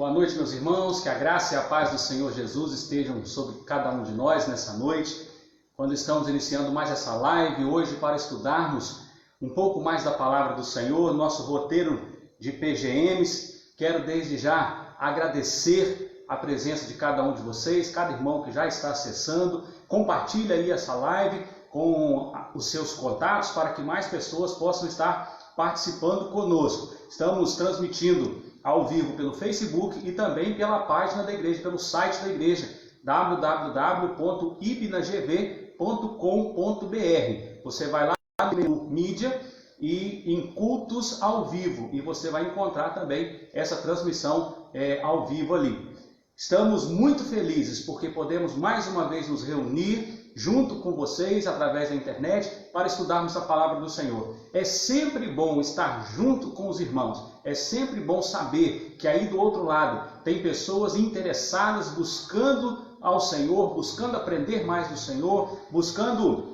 Boa noite, meus irmãos, que a graça e a paz do Senhor Jesus estejam sobre cada um de nós nessa noite, quando estamos iniciando mais essa live hoje para estudarmos um pouco mais da palavra do Senhor, nosso roteiro de PGMs. Quero desde já agradecer a presença de cada um de vocês, cada irmão que já está acessando. Compartilhe aí essa live com os seus contatos para que mais pessoas possam estar participando conosco. Estamos transmitindo ao vivo pelo Facebook e também pela página da igreja, pelo site da igreja, www.ibnagv.com.br. Você vai lá no mídia e em cultos ao vivo e você vai encontrar também essa transmissão ao vivo ali. Estamos muito felizes porque podemos mais uma vez nos reunir junto com vocês através da internet para estudarmos a palavra do Senhor. É sempre bom estar junto com os irmãos, é sempre bom saber que aí do outro lado tem pessoas interessadas buscando ao Senhor, buscando aprender mais do Senhor, buscando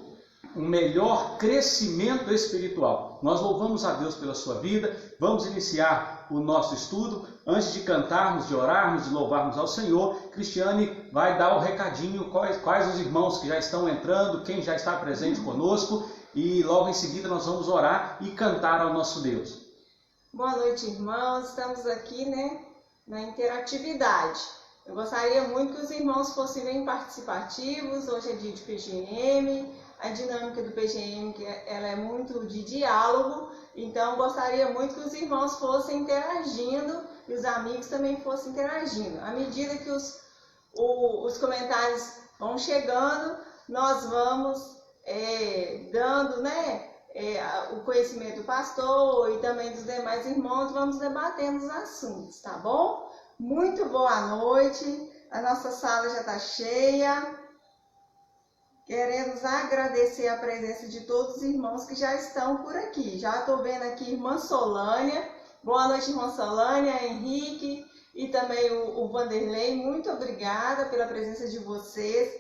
um melhor crescimento espiritual. Nós louvamos a Deus pela sua vida. Vamos iniciar o nosso estudo. Antes de cantarmos, de orarmos, de louvarmos ao Senhor, Cristiane vai dar o recadinho, quais os irmãos que já estão entrando, quem já está presente conosco, e logo em seguida nós vamos orar e cantar ao nosso Deus. Boa noite, irmãos. Estamos aqui, na interatividade. Eu gostaria muito que os irmãos fossem bem participativos. Hoje é dia de PGM. A dinâmica do PGM ela é muito de diálogo, então gostaria muito que os irmãos fossem interagindo e os amigos também fossem interagindo. À medida que os comentários vão chegando, nós vamos dando o conhecimento do pastor e também dos demais irmãos, vamos debatendo os assuntos, tá bom? Muito boa noite, a nossa sala já está cheia. Queremos agradecer a presença de todos os irmãos que já estão por aqui. Já estou vendo aqui irmã Solânia. Boa noite, irmã Solânia, Henrique e também o Vanderlei. Muito obrigada pela presença de vocês.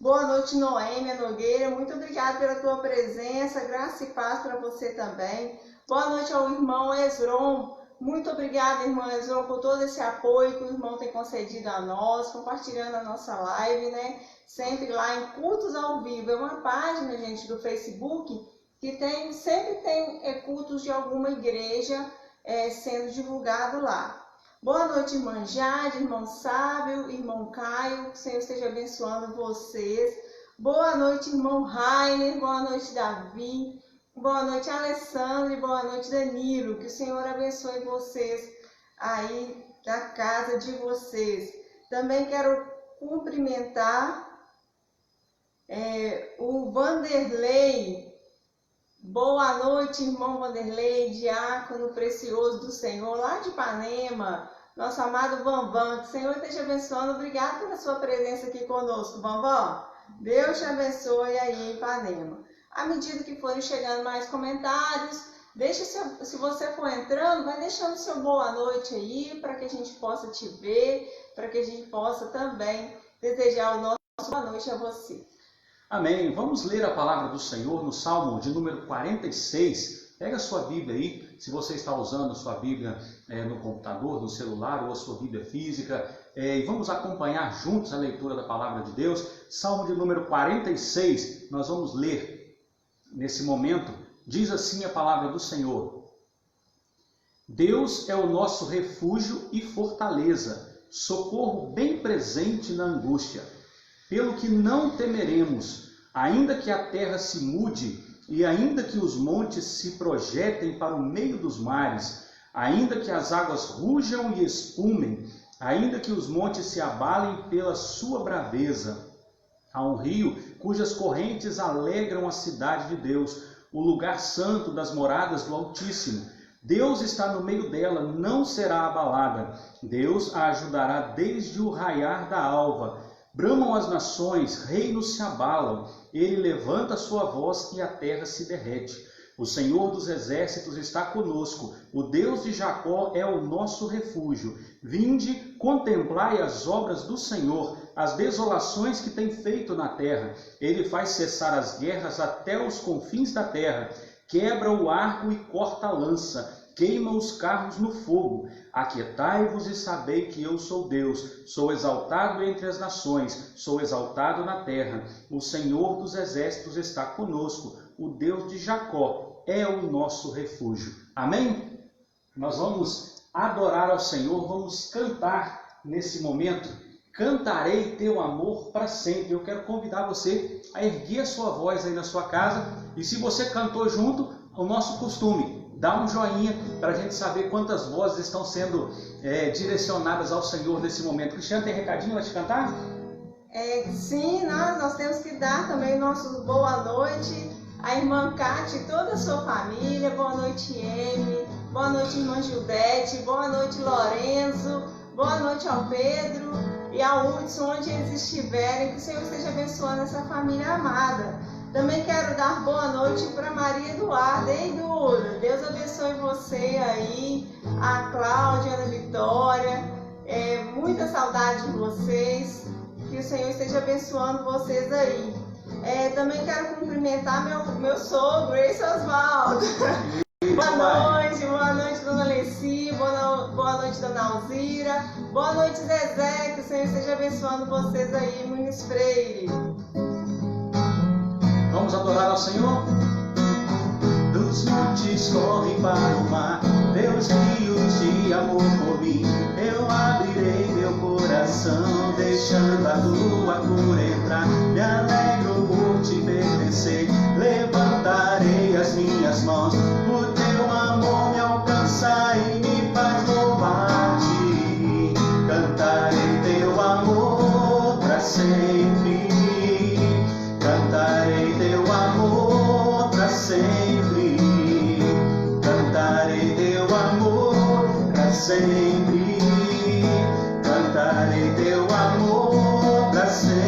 Boa noite, Noêmia Nogueira. Muito obrigada pela tua presença. Graça e paz para você também. Boa noite ao irmão Esron. Muito obrigada, irmão Esron, por todo esse apoio que o irmão tem concedido a nós, compartilhando a nossa live, sempre lá em Cultos ao Vivo. É uma página, gente, do Facebook que sempre tem cultos de alguma igreja sendo divulgado lá. Boa noite, irmã Jade, irmão Sábio, irmão Caio, que o Senhor esteja abençoando vocês. Boa noite, irmão Rainer, boa noite, Davi. Boa noite, Alessandro, e boa noite, Danilo. Que o Senhor abençoe vocês aí da casa de vocês. Também quero cumprimentar o Vanderlei. Boa noite, irmão Vanderlei, diácono precioso do Senhor, lá de Ipanema. Nosso amado Bambam, que o Senhor esteja abençoando. Obrigado pela sua presença aqui conosco, Bambam. Deus te abençoe aí em Ipanema. À medida que forem chegando mais comentários, se você for entrando, vai deixando seu boa noite aí, para que a gente possa te ver, para que a gente possa também desejar o nosso boa noite a você. Amém. Vamos ler a palavra do Senhor no Salmo de número 46. Pega a sua Bíblia aí, se você está usando sua Bíblia no computador, no celular ou a sua Bíblia física, e vamos acompanhar juntos a leitura da palavra de Deus. Salmo de número 46, nós vamos ler. Nesse momento, diz assim a palavra do Senhor: Deus é o nosso refúgio e fortaleza, socorro bem presente na angústia. Pelo que não temeremos, ainda que a terra se mude, e ainda que os montes se projetem para o meio dos mares, ainda que as águas rujam e espumem, ainda que os montes se abalem pela sua braveza. Há um rio cujas correntes alegram a cidade de Deus, o lugar santo das moradas do Altíssimo. Deus está no meio dela, não será abalada. Deus a ajudará desde o raiar da alva. Bramam as nações, reinos se abalam. Ele levanta a sua voz e a terra se derrete. O Senhor dos exércitos está conosco. O Deus de Jacó é o nosso refúgio. Vinde, contemplai as obras do Senhor, as desolações que tem feito na terra. Ele faz cessar as guerras até os confins da terra. Quebra o arco e corta a lança. queima os carros no fogo. Aquietai-vos e sabei que eu sou Deus. Sou exaltado entre as nações, sou exaltado na terra. O Senhor dos exércitos está conosco. O Deus de Jacó é o nosso refúgio. Amém? Nós vamos adorar ao Senhor, vamos cantar nesse momento. Cantarei teu amor para sempre. Eu quero convidar você a erguer a sua voz aí na sua casa. E se você cantou junto, o nosso costume, dá um joinha para a gente saber quantas vozes estão sendo direcionadas ao Senhor nesse momento. Cristiano, tem recadinho para te cantar? Sim, nós temos que dar também nosso boa noite à irmã Cátia e toda a sua família. Boa noite, Emi. Boa noite, irmã Judete. Boa noite, Lorenzo. Boa noite ao Pedro e ao Hudson, onde eles estiverem. Que o Senhor esteja abençoando essa família amada. Também quero dar boa noite para Maria Eduarda. Ei, Duda, Deus abençoe você aí, a Cláudia, a Ana Vitória. Muita saudade de vocês. Que o Senhor esteja abençoando vocês aí. Também quero cumprimentar meu sogro, esse Osvaldo. Boa noite, dona Leci, boa noite, dona Alzira, boa noite, Zezé, que o Senhor esteja abençoando vocês aí, Muniz Freire. Vamos adorar ao Senhor? Dos montes correm para o mar, teus rios de amor por mim. Eu abrirei meu coração, deixando a tua cura entrar. Me alegro por te pertencer, levantarei as minhas mãos. O teu amor me alcança e me faz louvar-te. Cantarei teu amor para sempre. Cantarei teu amor para sempre. Cantarei teu amor para sempre. Cantarei teu amor para sempre.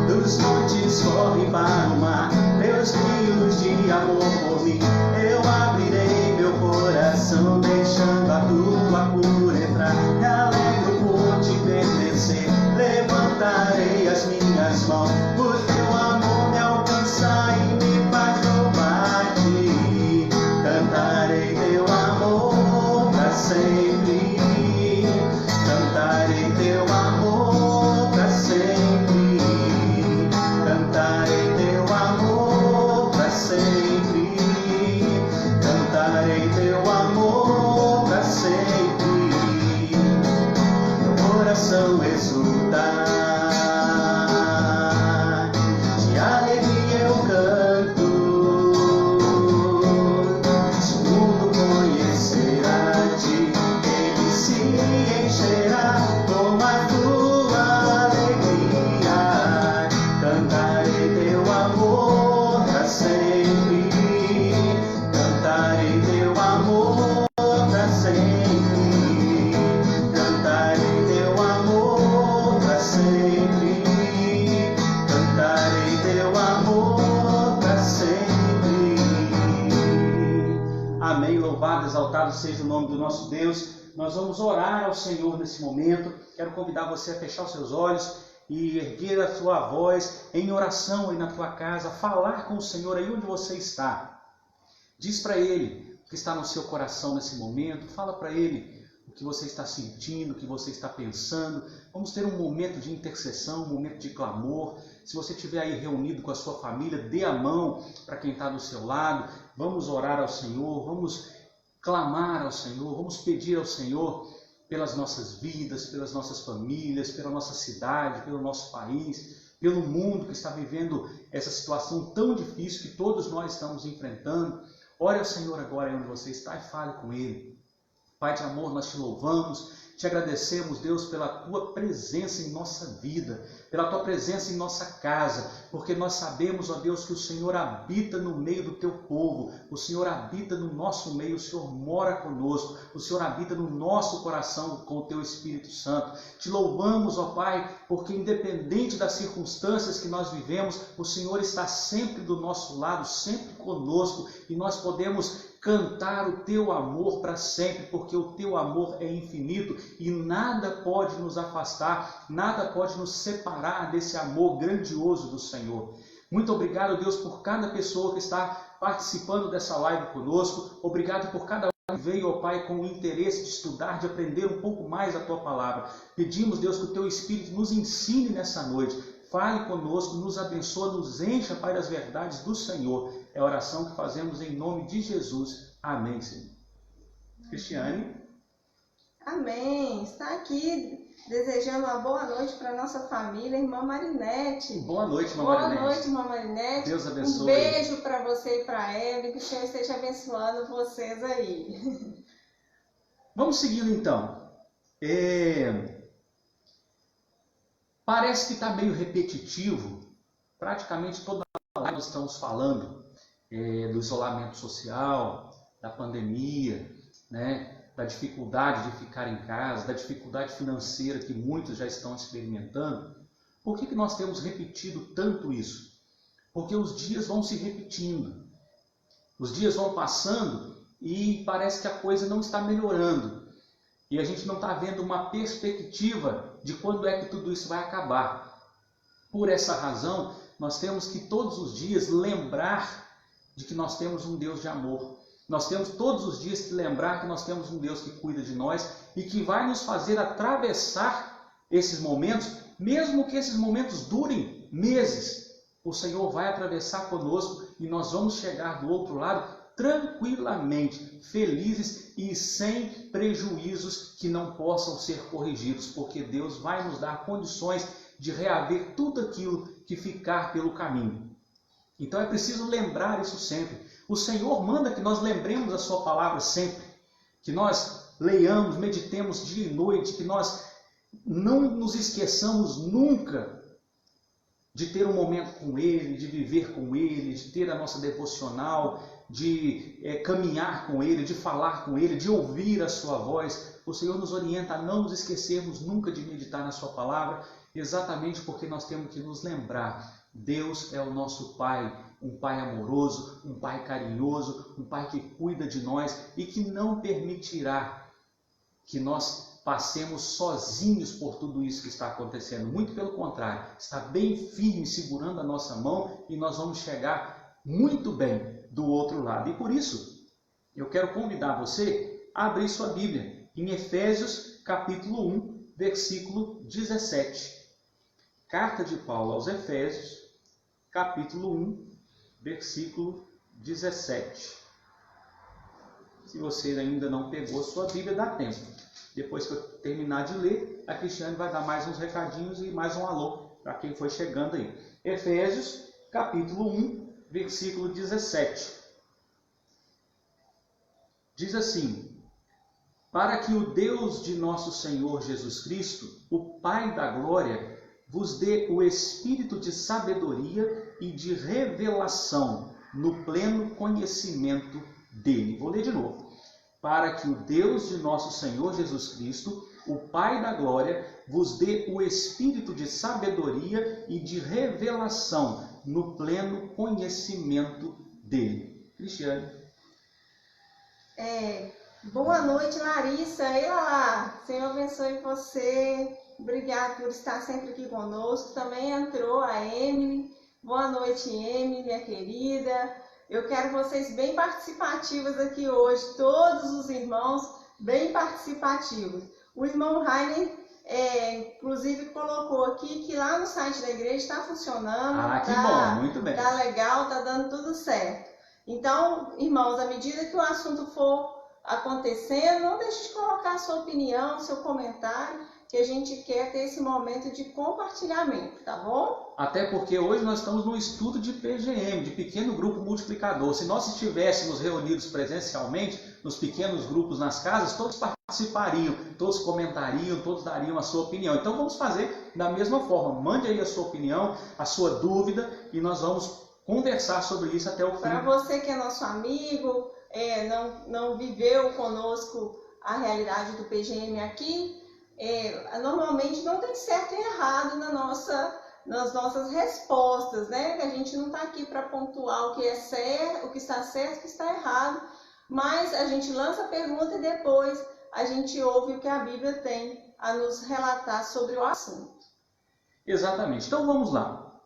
Dos montes correm para o mar, teus rios de amor por mim. Eu abrirei meu coração, deixando a tua cura entrar. Me alegro por te pertencer, levantarei as minhas mãos. O teu amor me alcança e me faz louvar-te. Cantarei teu amor para sempre. Cantarei teu amor para sempre. Cantarei teu amor para sempre. Cantarei teu amor para sempre. Meu coração exultar, de alegria eu canto. Se o mundo conhecerá-te, ele se encherá com a tua alegria. Cantarei teu amor para sempre. Cantarei teu amor para sempre. Cantarei teu amor para sempre. Cantarei teu amor para sempre. Amém. Louvado, exaltado seja o nome do nosso Deus. Nós vamos orar ao Senhor nesse momento. Quero convidar você a fechar os seus olhos e erguer a sua voz em oração aí na tua casa, falar com o Senhor aí onde você está. Diz para Ele o que está no seu coração nesse momento, fala para Ele o que você está sentindo, o que você está pensando. Vamos ter um momento de intercessão, um momento de clamor. Se você estiver aí reunido com a sua família, dê a mão para quem está do seu lado. Vamos orar ao Senhor, vamos clamar ao Senhor, vamos pedir ao Senhor pelas nossas vidas, pelas nossas famílias, pela nossa cidade, pelo nosso país, pelo mundo que está vivendo essa situação tão difícil que todos nós estamos enfrentando. Ore ao Senhor agora onde você está e fale com Ele. Pai de amor, nós te louvamos, te agradecemos, Deus, pela tua presença em nossa vida, pela tua presença em nossa casa, porque nós sabemos, ó Deus, que o Senhor habita no meio do teu povo, o Senhor habita no nosso meio, o Senhor mora conosco, o Senhor habita no nosso coração com o teu Espírito Santo. Te louvamos, ó Pai, porque independente das circunstâncias que nós vivemos, o Senhor está sempre do nosso lado, sempre conosco, e nós podemos cantar o teu amor para sempre, porque o teu amor é infinito e nada pode nos afastar, nada pode nos separar desse amor grandioso do Senhor. Muito obrigado, Deus, por cada pessoa que está participando dessa live conosco. Obrigado por cada um que veio, ó Pai, com o interesse de estudar, de aprender um pouco mais a Tua palavra. Pedimos, Deus, que o Teu Espírito nos ensine nessa noite. Fale conosco, nos abençoa, nos encha, Pai, das verdades do Senhor. É a oração que fazemos em nome de Jesus. Amém, Senhor. Cristiane. Amém. Está aqui desejando uma boa noite para a nossa família, irmã Marinete. Boa noite, irmã Boa Marinete. Boa noite, irmã Marinete. Deus abençoe. Um beijo para você e para ela, e que o Senhor esteja abençoando vocês aí. Vamos seguindo então. Parece que está meio repetitivo. Praticamente toda a live nós estamos falando do isolamento social, da pandemia, né? Da dificuldade de ficar em casa, da dificuldade financeira que muitos já estão experimentando. Por que nós temos repetido tanto isso? Porque os dias vão se repetindo, os dias vão passando e parece que a coisa não está melhorando. E a gente não está vendo uma perspectiva de quando é que tudo isso vai acabar. Por essa razão, nós temos que todos os dias lembrar de que nós temos um Deus de amor. Nós temos todos os dias que lembrar que nós temos um Deus que cuida de nós e que vai nos fazer atravessar esses momentos, mesmo que esses momentos durem meses. O Senhor vai atravessar conosco e nós vamos chegar do outro lado tranquilamente, felizes e sem prejuízos que não possam ser corrigidos, porque Deus vai nos dar condições de reaver tudo aquilo que ficar pelo caminho. Então é preciso lembrar isso sempre. O Senhor manda que nós lembremos a sua palavra sempre, que nós leiamos, meditemos dia e noite, que nós não nos esqueçamos nunca de ter um momento com Ele, de viver com Ele, de ter a nossa devocional, de caminhar com Ele, de falar com Ele, de ouvir a sua voz. O Senhor nos orienta a não nos esquecermos nunca de meditar na sua palavra, exatamente porque nós temos que nos lembrar. Deus é o nosso Pai, um Pai amoroso, um Pai carinhoso, um Pai que cuida de nós e que não permitirá que nós passemos sozinhos por tudo isso que está acontecendo. Muito pelo contrário, está bem firme segurando a nossa mão e nós vamos chegar muito bem do outro lado. E por isso, eu quero convidar você a abrir sua Bíblia em Efésios capítulo 1, versículo 17. Carta de Paulo aos Efésios, capítulo 1, versículo 17. Se você ainda não pegou a sua Bíblia, dá tempo. Depois que eu terminar de ler, a Cristiane vai dar mais uns recadinhos e mais um alô para quem foi chegando aí. Efésios, capítulo 1, versículo 17. Diz assim: para que o Deus de nosso Senhor Jesus Cristo, o Pai da glória, vos dê o espírito de sabedoria e de revelação no pleno conhecimento dele. Vou ler de novo. Para que o Deus de nosso Senhor Jesus Cristo, o Pai da glória, vos dê o espírito de sabedoria e de revelação no pleno conhecimento dele. Cristiane. Boa noite, Larissa. E lá, Senhor abençoe você. Obrigada por estar sempre aqui conosco. Também entrou a Emily. Boa noite, Emily, minha querida. Eu quero vocês bem participativas aqui hoje. Todos os irmãos bem participativos. O irmão Rainer, inclusive, colocou aqui que lá no site da igreja está funcionando. Ah, que bom, muito bem. Está legal, está dando tudo certo. Então, irmãos, à medida que o assunto for acontecendo, não deixe de colocar a sua opinião, seu comentário, que a gente quer ter esse momento de compartilhamento, tá bom? Até porque hoje nós estamos num estudo de PGM, de pequeno grupo multiplicador. Se nós estivéssemos reunidos presencialmente, nos pequenos grupos nas casas, todos participariam, todos comentariam, todos dariam a sua opinião. Então vamos fazer da mesma forma. Mande aí a sua opinião, a sua dúvida, e nós vamos conversar sobre isso até o fim. Para você que é nosso amigo, não viveu conosco a realidade do PGM aqui, normalmente não tem certo e errado nas nossas respostas, né? A gente não está aqui para pontuar o que é certo, o que está certo, o que está errado, mas a gente lança a pergunta e depois a gente ouve o que a Bíblia tem a nos relatar sobre o assunto. Exatamente. Então vamos lá.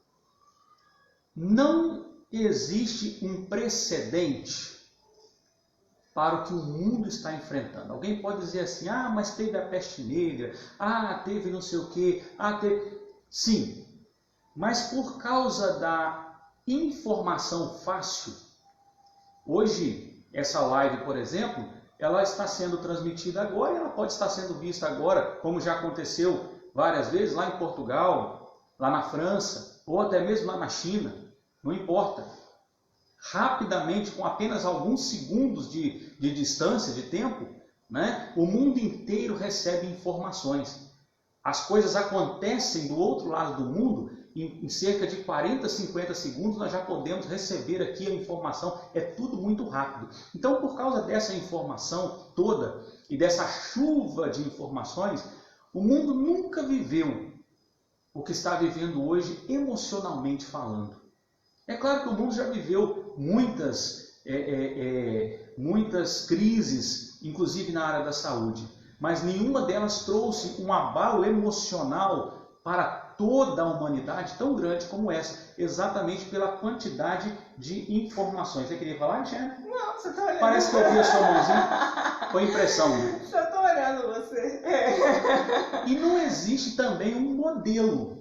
Não existe um precedente para o que o mundo está enfrentando. Alguém pode dizer assim, mas teve a peste negra, teve não sei o quê, teve... Sim, mas por causa da informação fácil, hoje, essa live, por exemplo, ela está sendo transmitida agora e ela pode estar sendo vista agora, como já aconteceu várias vezes lá em Portugal, lá na França, ou até mesmo lá na China, não importa. Rapidamente, com apenas alguns segundos de distância, de tempo, né, o mundo inteiro recebe informações. As coisas acontecem do outro lado do mundo, em cerca de 40, 50 segundos nós já podemos receber aqui a informação, é tudo muito rápido. Então, por causa dessa informação toda e dessa chuva de informações, o mundo nunca viveu o que está vivendo hoje emocionalmente falando. É claro que o mundo já viveu muitas crises, inclusive na área da saúde, mas nenhuma delas trouxe um abalo emocional para toda a humanidade tão grande como essa, exatamente pela quantidade de informações. Você queria falar, Tiana? Não, você está olhando. Parece que eu vi a sua mãozinha. Foi impressão. Só estou olhando você. E não existe também um modelo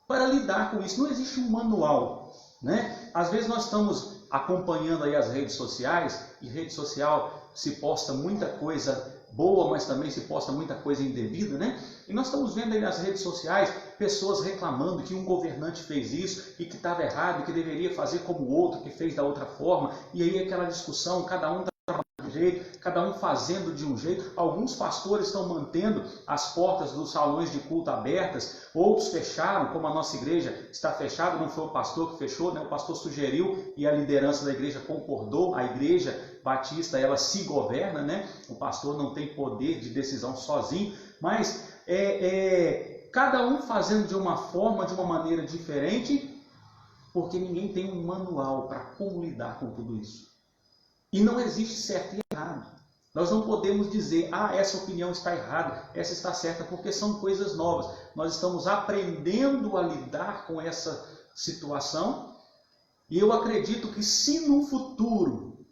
para lidar com isso. Não existe um manual, né? Às vezes nós estamos acompanhando aí as redes sociais, e rede social se posta muita coisa boa, mas também se posta muita coisa indevida, né? E nós estamos vendo aí nas redes sociais pessoas reclamando que um governante fez isso e que estava errado, e que deveria fazer como o outro, que fez da outra forma. E aí aquela discussão, cada um de um jeito, cada um fazendo de um jeito. Alguns pastores estão mantendo as portas dos salões de culto abertas, outros fecharam, como a nossa igreja está fechada, não foi o pastor que fechou, né? O pastor sugeriu e a liderança da igreja concordou. A igreja batista, ela se governa, né? O pastor não tem poder de decisão sozinho, mas cada um fazendo de uma forma, de uma maneira diferente, porque ninguém tem um manual para como lidar com tudo isso. E não existe certo e errado. Nós não podemos dizer, essa opinião está errada, essa está certa, porque são coisas novas. Nós estamos aprendendo a lidar com essa situação, e eu acredito que se no futuro,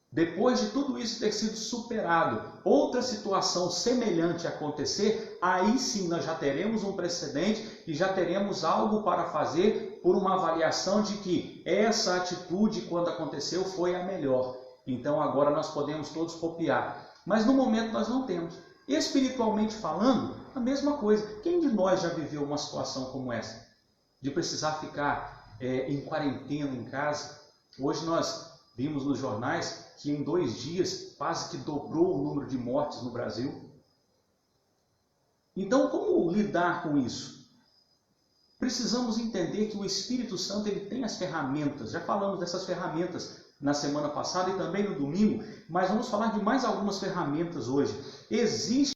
depois de tudo isso ter sido superado, outra situação semelhante acontecer, aí sim nós já teremos um precedente e já teremos algo para fazer por uma avaliação de que essa atitude, quando aconteceu, foi a melhor. Então agora nós podemos todos copiar. Mas no momento nós não temos. Espiritualmente falando, a mesma coisa. Quem de nós já viveu uma situação como essa? De precisar ficar em quarentena em casa? Hoje nós vimos nos jornais que em 2 dias quase que dobrou o número de mortes no Brasil. Então como lidar com isso? Precisamos entender que o Espírito Santo ele tem as ferramentas. Já falamos dessas ferramentas na semana passada e também no domingo, mas vamos falar de mais algumas ferramentas hoje. Existe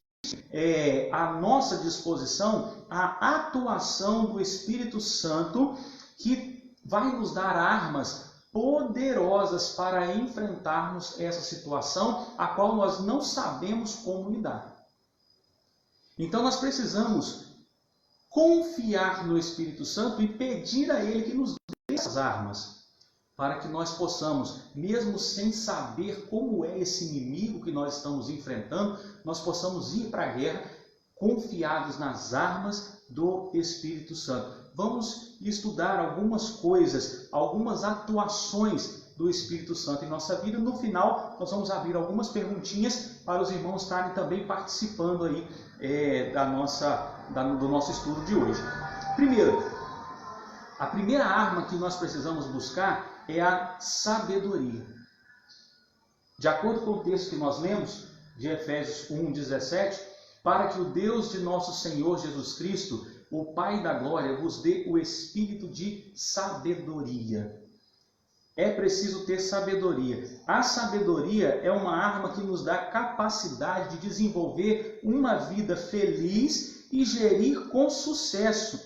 à nossa disposição a atuação do Espírito Santo, que vai nos dar armas poderosas para enfrentarmos essa situação, a qual nós não sabemos como lidar. Então nós precisamos confiar no Espírito Santo e pedir a Ele que nos dê essas armas, para que nós possamos, mesmo sem saber como é esse inimigo que nós estamos enfrentando, nós possamos ir para a guerra confiados nas armas do Espírito Santo. Vamos estudar algumas coisas, algumas atuações do Espírito Santo em nossa vida. No final, nós vamos abrir algumas perguntinhas para os irmãos estarem também participando aí do nosso estudo de hoje. Primeiro, a primeira arma que nós precisamos buscar é a sabedoria. De acordo com o texto que nós lemos, de Efésios 1:17, para que o Deus de nosso Senhor Jesus Cristo, o Pai da glória, vos dê o espírito de sabedoria. É preciso ter sabedoria. A sabedoria é uma arma que nos dá capacidade de desenvolver uma vida feliz e gerir com sucesso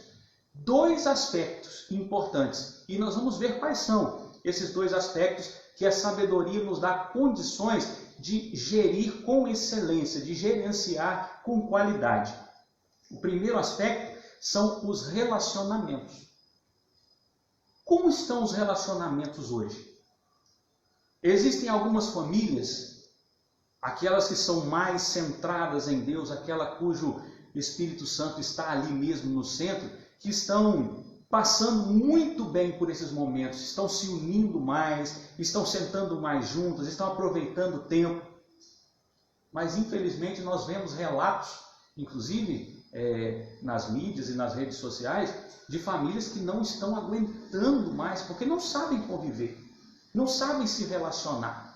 2 aspectos importantes. E nós vamos ver quais são esses 2 aspectos que a sabedoria nos dá condições de gerir com excelência, de gerenciar com qualidade. O primeiro aspecto são os relacionamentos. Como estão os relacionamentos hoje? Existem algumas famílias, aquelas que são mais centradas em Deus, aquela cujo Espírito Santo está ali mesmo no centro, que estão passando muito bem por esses momentos, estão se unindo mais, estão sentando mais juntas, estão aproveitando o tempo. Mas infelizmente nós vemos relatos, inclusive nas mídias e nas redes sociais, de famílias que não estão aguentando mais, porque não sabem conviver, não sabem se relacionar.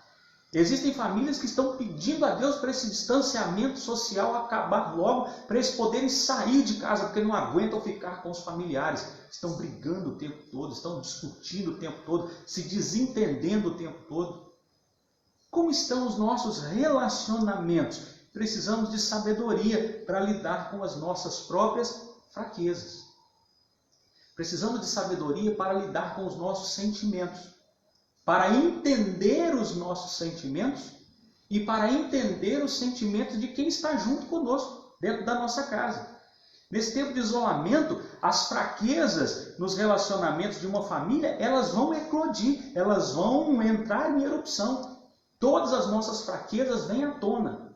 Existem famílias que estão pedindo a Deus para esse distanciamento social acabar logo, para eles poderem sair de casa, porque não aguentam ficar com os familiares. Estão brigando o tempo todo, estão discutindo o tempo todo, se desentendendo o tempo todo. Como estão os nossos relacionamentos? Precisamos de sabedoria para lidar com as nossas próprias fraquezas. Precisamos de sabedoria para lidar com os nossos sentimentos, para entender os nossos sentimentos e para entender os sentimentos de quem está junto conosco, dentro da nossa casa. Nesse tempo de isolamento, as fraquezas nos relacionamentos de uma família, elas vão eclodir, elas vão entrar em erupção. Todas as nossas fraquezas vêm à tona.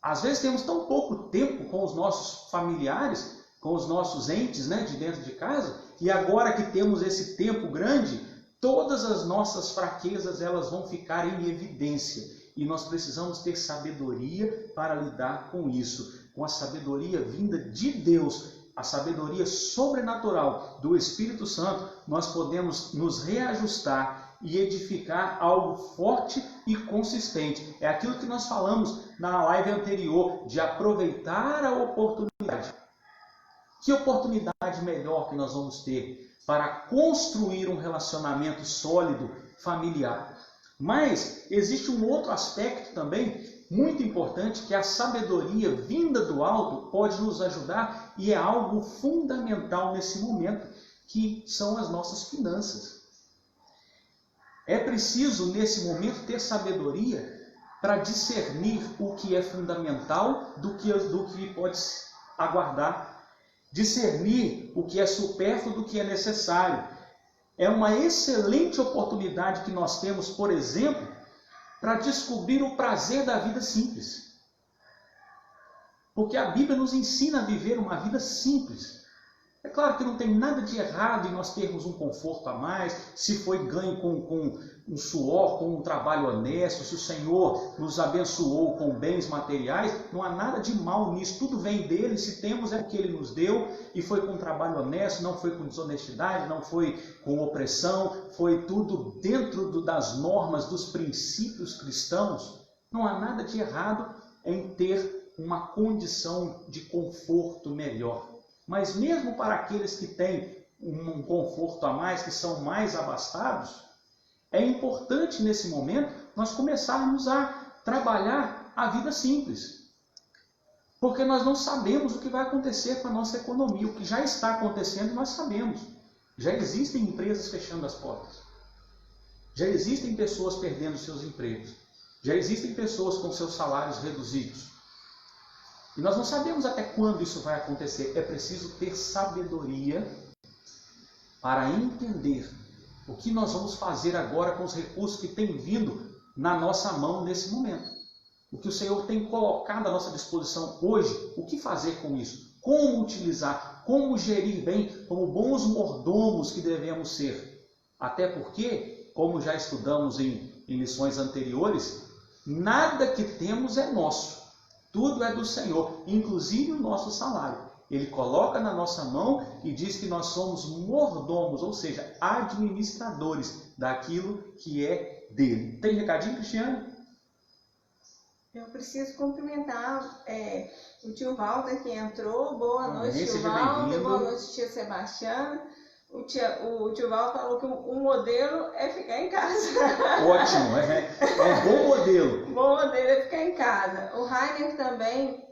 Às vezes temos tão pouco tempo com os nossos familiares, com os nossos entes, de dentro de casa, e agora que temos esse tempo grande, todas as nossas fraquezas elas vão ficar em evidência. E nós precisamos ter sabedoria para lidar com isso. Com a sabedoria vinda de Deus, a sabedoria sobrenatural do Espírito Santo, nós podemos nos reajustar e edificar algo forte e consistente. É aquilo que nós falamos na live anterior, de aproveitar a oportunidade. Que oportunidade melhor que nós vamos ter para construir um relacionamento sólido, familiar? Mas existe um outro aspecto também muito importante, que a sabedoria vinda do alto pode nos ajudar, e é algo fundamental nesse momento, que são as nossas finanças. É preciso nesse momento ter sabedoria para discernir o que é fundamental do que pode aguardar, discernir o que é supérfluo do que é necessário. É uma excelente oportunidade que nós temos, por exemplo, para descobrir o prazer da vida simples. Porque a Bíblia nos ensina a viver uma vida simples. É claro que não tem nada de errado em nós termos um conforto a mais, se foi ganho com um suor, com um trabalho honesto, se o Senhor nos abençoou com bens materiais, não há nada de mal nisso, tudo vem dele, se temos é o que ele nos deu, e foi com um trabalho honesto, não foi com desonestidade, não foi com opressão, foi tudo dentro das normas, dos princípios cristãos. Não há nada de errado em ter uma condição de conforto melhor. Mas mesmo para aqueles que têm um conforto a mais, que são mais abastados, é importante nesse momento nós começarmos a trabalhar a vida simples. Porque nós não sabemos o que vai acontecer com a nossa economia. O que já está acontecendo nós sabemos. Já existem empresas fechando as portas. Já existem pessoas perdendo seus empregos. Já existem pessoas com seus salários reduzidos. E nós não sabemos até quando isso vai acontecer. É preciso ter sabedoria para entender o que nós vamos fazer agora com os recursos que têm vindo na nossa mão nesse momento. O que o Senhor tem colocado à nossa disposição hoje, o que fazer com isso? Como utilizar? Como gerir bem, como bons mordomos que devemos ser? Até porque, como já estudamos em lições anteriores, nada que temos é nosso. Tudo é do Senhor, inclusive o nosso salário. Ele coloca na nossa mão e diz que nós somos mordomos, ou seja, administradores daquilo que é dele. Tem recadinho, Cristiane? Eu preciso cumprimentar o tio Walter que entrou. Boa noite, tio Walter. Boa noite, tia Sebastiana. O tio Walter falou que o modelo é ficar em casa. Ótimo, é um bom modelo. Bom modelo é ficar em casa. O Rainer também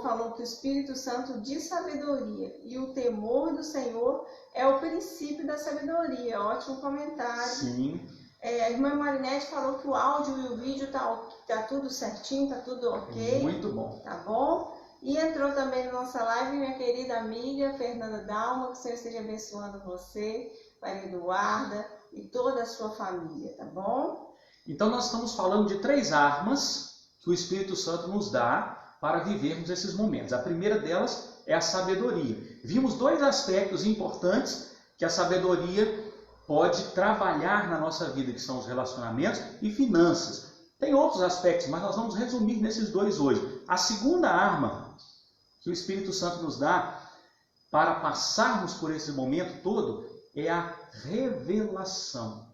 falou que o Espírito Santo diz sabedoria e o temor do Senhor é o princípio da sabedoria. Ótimo comentário. Sim. A irmã Marinete falou que o áudio e o vídeo tá tudo certinho, tá tudo ok. Muito bom. Tá bom? E entrou também na nossa live minha querida amiga Fernanda Dalma, que o Senhor esteja abençoando você, Maria Eduarda e toda a sua família, tá bom? Então nós estamos falando de 3 armas que o Espírito Santo nos dá para vivermos esses momentos. A primeira delas é a sabedoria. Vimos 2 aspectos importantes que a sabedoria pode trabalhar na nossa vida, que são os relacionamentos e finanças. Tem outros aspectos, mas nós vamos resumir nesses 2 hoje. A segunda arma que o Espírito Santo nos dá para passarmos por esse momento todo é a revelação.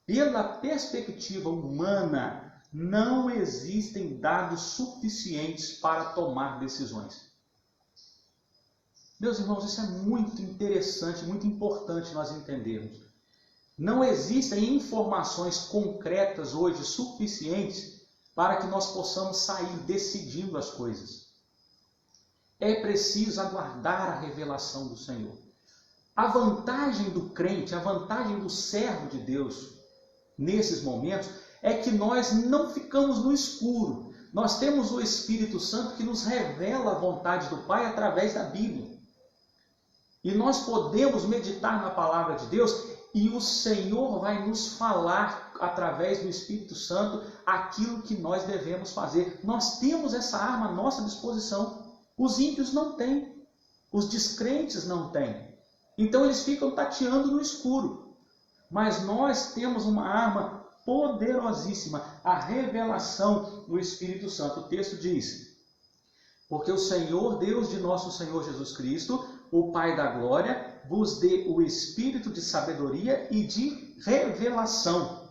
Pela perspectiva humana, não existem dados suficientes para tomar decisões. Meus irmãos, isso é muito interessante, muito importante nós entendermos. Não existem informações concretas hoje suficientes para que nós possamos sair decidindo as coisas. É preciso aguardar a revelação do Senhor. A vantagem do crente, a vantagem do servo de Deus nesses momentos é que nós não ficamos no escuro. Nós temos o Espírito Santo que nos revela a vontade do Pai através da Bíblia. E nós podemos meditar na palavra de Deus e o Senhor vai nos falar através do Espírito Santo aquilo que nós devemos fazer. Nós temos essa arma à nossa disposição. Os ímpios não têm. Os descrentes não têm. Então eles ficam tateando no escuro. Mas nós temos uma arma poderosíssima, a revelação do Espírito Santo. O texto diz: porque o Senhor, Deus de nosso Senhor Jesus Cristo, o Pai da glória, vos dê o espírito de sabedoria e de revelação.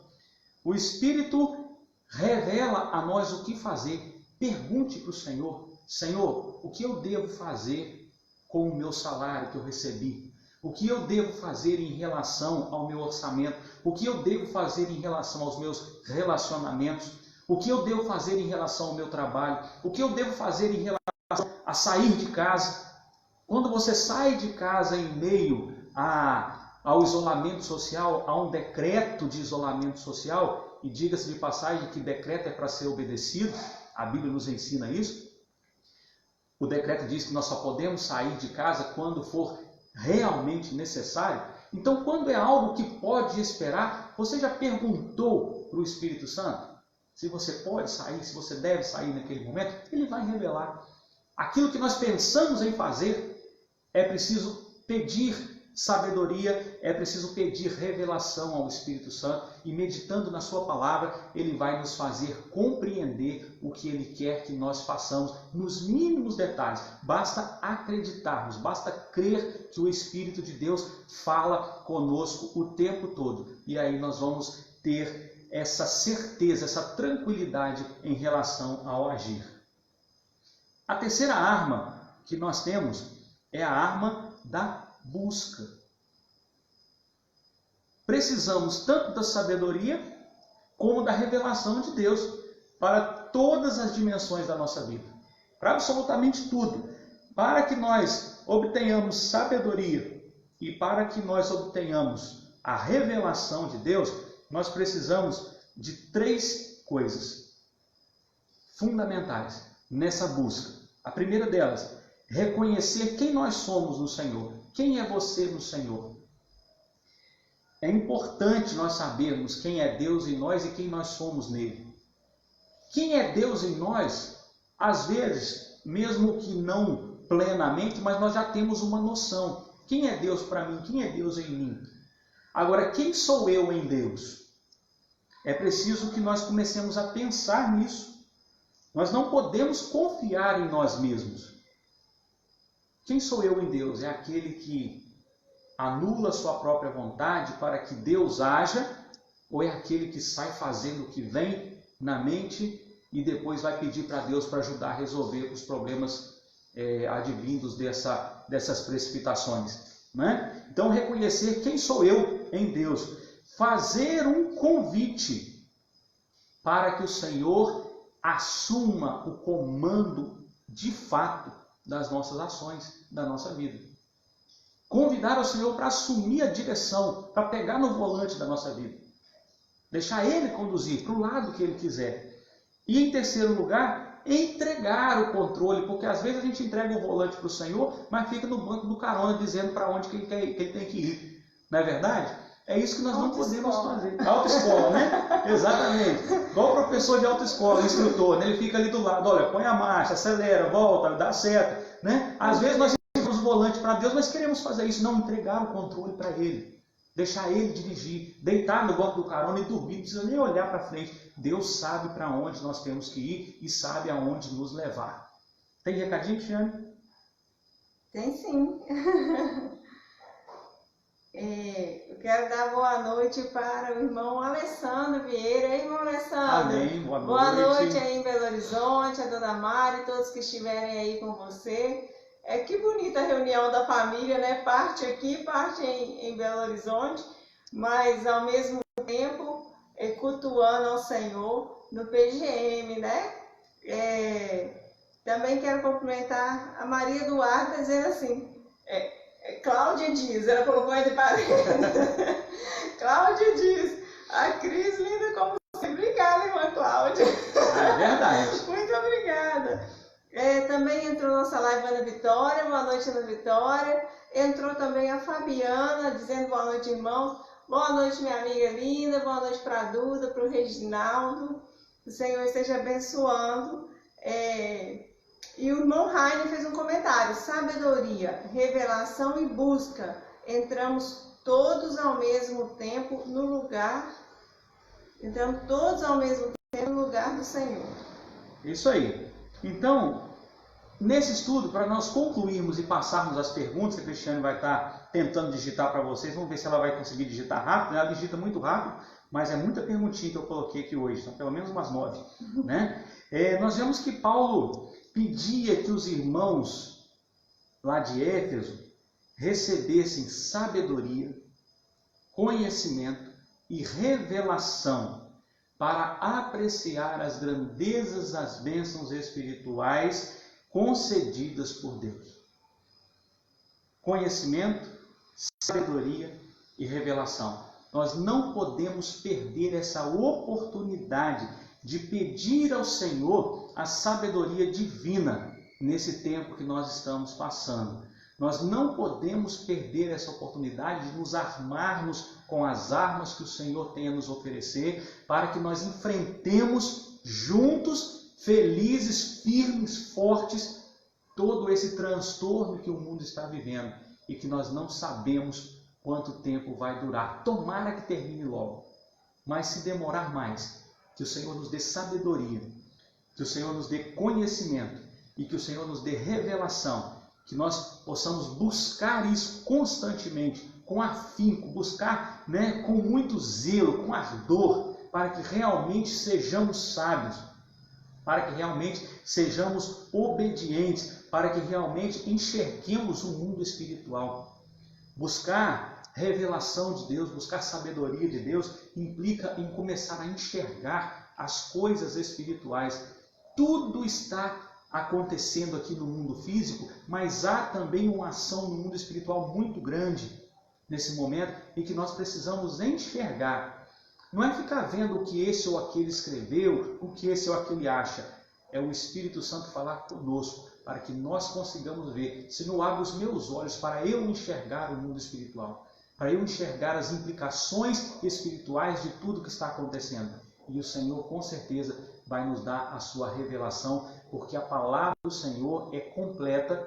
O Espírito revela a nós o que fazer. Pergunte para o Senhor: Senhor, o que eu devo fazer com o meu salário que eu recebi? O que eu devo fazer em relação ao meu orçamento? O que eu devo fazer em relação aos meus relacionamentos? O que eu devo fazer em relação ao meu trabalho? O que eu devo fazer em relação a sair de casa? Quando você sai de casa em meio ao isolamento social, a um decreto de isolamento social, e diga-se de passagem que decreto é para ser obedecido, a Bíblia nos ensina isso. O decreto diz que nós só podemos sair de casa quando for realmente necessário. Então, quando é algo que pode esperar, você já perguntou para o Espírito Santo se você pode sair, se você deve sair naquele momento? Ele vai revelar. Aquilo que nós pensamos em fazer, é preciso pedir sabedoria, é preciso pedir revelação ao Espírito Santo, e meditando na sua palavra, ele vai nos fazer compreender o que ele quer que nós façamos nos mínimos detalhes. Basta acreditarmos, basta crer que o Espírito de Deus fala conosco o tempo todo. E aí nós vamos ter essa certeza, essa tranquilidade em relação ao agir. A terceira arma que nós temos é a arma da busca. Precisamos tanto da sabedoria como da revelação de Deus para todas as dimensões da nossa vida, para absolutamente tudo. Para que nós obtenhamos sabedoria e para que nós obtenhamos a revelação de Deus, nós precisamos de 3 coisas fundamentais nessa busca. A primeira delas, reconhecer quem nós somos no Senhor. Quem é você no Senhor? É importante nós sabermos quem é Deus em nós e quem nós somos nele. Quem é Deus em nós, às vezes, mesmo que não plenamente, mas nós já temos uma noção. Quem é Deus para mim? Quem é Deus em mim? Agora, quem sou eu em Deus? É preciso que nós comecemos a pensar nisso. Nós não podemos confiar em nós mesmos. Quem sou eu em Deus? É aquele que anula a sua própria vontade para que Deus haja, ou é aquele que sai fazendo o que vem na mente e depois vai pedir para Deus para ajudar a resolver os problemas advindos dessas precipitações, né? Então, reconhecer quem sou eu em Deus, fazer um convite para que o Senhor assuma o comando de fato das nossas ações, da nossa vida. Convidar o Senhor para assumir a direção, para pegar no volante da nossa vida. Deixar Ele conduzir para o lado que Ele quiser. E em terceiro lugar, entregar o controle, porque às vezes a gente entrega o volante para o Senhor, mas fica no banco do carona dizendo para onde que ele tem que ir. Não é verdade? É isso que nós não podemos fazer. Autoescola, né? Exatamente. Igual o professor de autoescola, o instrutor, né? Ele fica ali do lado, olha, põe a marcha, acelera, volta, dá seta. Né? Às vezes nós entregamos o volante para Deus, mas queremos fazer isso, não entregar o controle para Ele. Deixar Ele dirigir, deitar no banco do carona e dormir, não precisa nem olhar para frente. Deus sabe para onde nós temos que ir e sabe aonde nos levar. Tem recadinho, Cristiane? Tem sim. Eu quero dar boa noite para o irmão Alessandro Vieira. Ei, irmão Alessandro. Amém, boa noite. Boa noite aí em Belo Horizonte, a dona Mari, todos que estiverem aí com você. Que bonita a reunião da família, né? Parte aqui, parte em Belo Horizonte, mas ao mesmo tempo cultuando ao Senhor no PGM, né? Também quero cumprimentar a Maria Eduarda, dizendo assim, Cláudia diz, ela colocou entre parênteses. Cláudia diz, a Cris linda como sempre. Obrigada, irmã Cláudia. É verdade. Muito obrigada. Também entrou nossa live Ana Vitória, boa noite Ana Vitória. Entrou também a Fabiana, dizendo boa noite, irmãos. Boa noite, minha amiga linda, boa noite para a Duda, para o Reginaldo. O Senhor esteja abençoando. E o irmão Rainer fez um comentário, sabedoria, revelação e busca. Entramos todos ao mesmo tempo no lugar, no lugar do Senhor. Isso aí. Então, nesse estudo, para nós concluirmos e passarmos as perguntas que a Cristiane vai estar tentando digitar para vocês, vamos ver se ela vai conseguir digitar rápido. Ela digita muito rápido, mas é muita perguntinha que eu coloquei aqui hoje, são pelo menos umas 9. Né? Nós vemos que Paulo pedia que os irmãos lá de Éfeso recebessem sabedoria, conhecimento e revelação para apreciar as grandezas das bênçãos espirituais concedidas por Deus. Conhecimento, sabedoria e revelação. Nós não podemos perder essa oportunidade de pedir ao Senhor a sabedoria divina nesse tempo que nós estamos passando. Nós não podemos perder essa oportunidade de nos armarmos com as armas que o Senhor tem a nos oferecer, para que nós enfrentemos juntos, felizes, firmes, fortes, todo esse transtorno que o mundo está vivendo e que nós não sabemos quanto tempo vai durar. Tomara que termine logo, mas se demorar mais, que o Senhor nos dê sabedoria, que o Senhor nos dê conhecimento e que o Senhor nos dê revelação, que nós possamos buscar isso constantemente, com afinco, buscar com muito zelo, com ardor, para que realmente sejamos sábios, para que realmente sejamos obedientes, para que realmente enxerguemos o mundo espiritual. Buscar revelação de Deus, buscar sabedoria de Deus, implica em começar a enxergar as coisas espirituais. Tudo está acontecendo aqui no mundo físico, mas há também uma ação no mundo espiritual muito grande nesse momento e que nós precisamos enxergar. Não é ficar vendo o que esse ou aquele escreveu, o que esse ou aquele acha. É o Espírito Santo falar conosco, para que nós consigamos ver. Senhor, abre os meus olhos para eu enxergar o mundo espiritual, para eu enxergar as implicações espirituais de tudo que está acontecendo. E o Senhor, com certeza, vai nos dar a sua revelação, porque a palavra do Senhor é completa,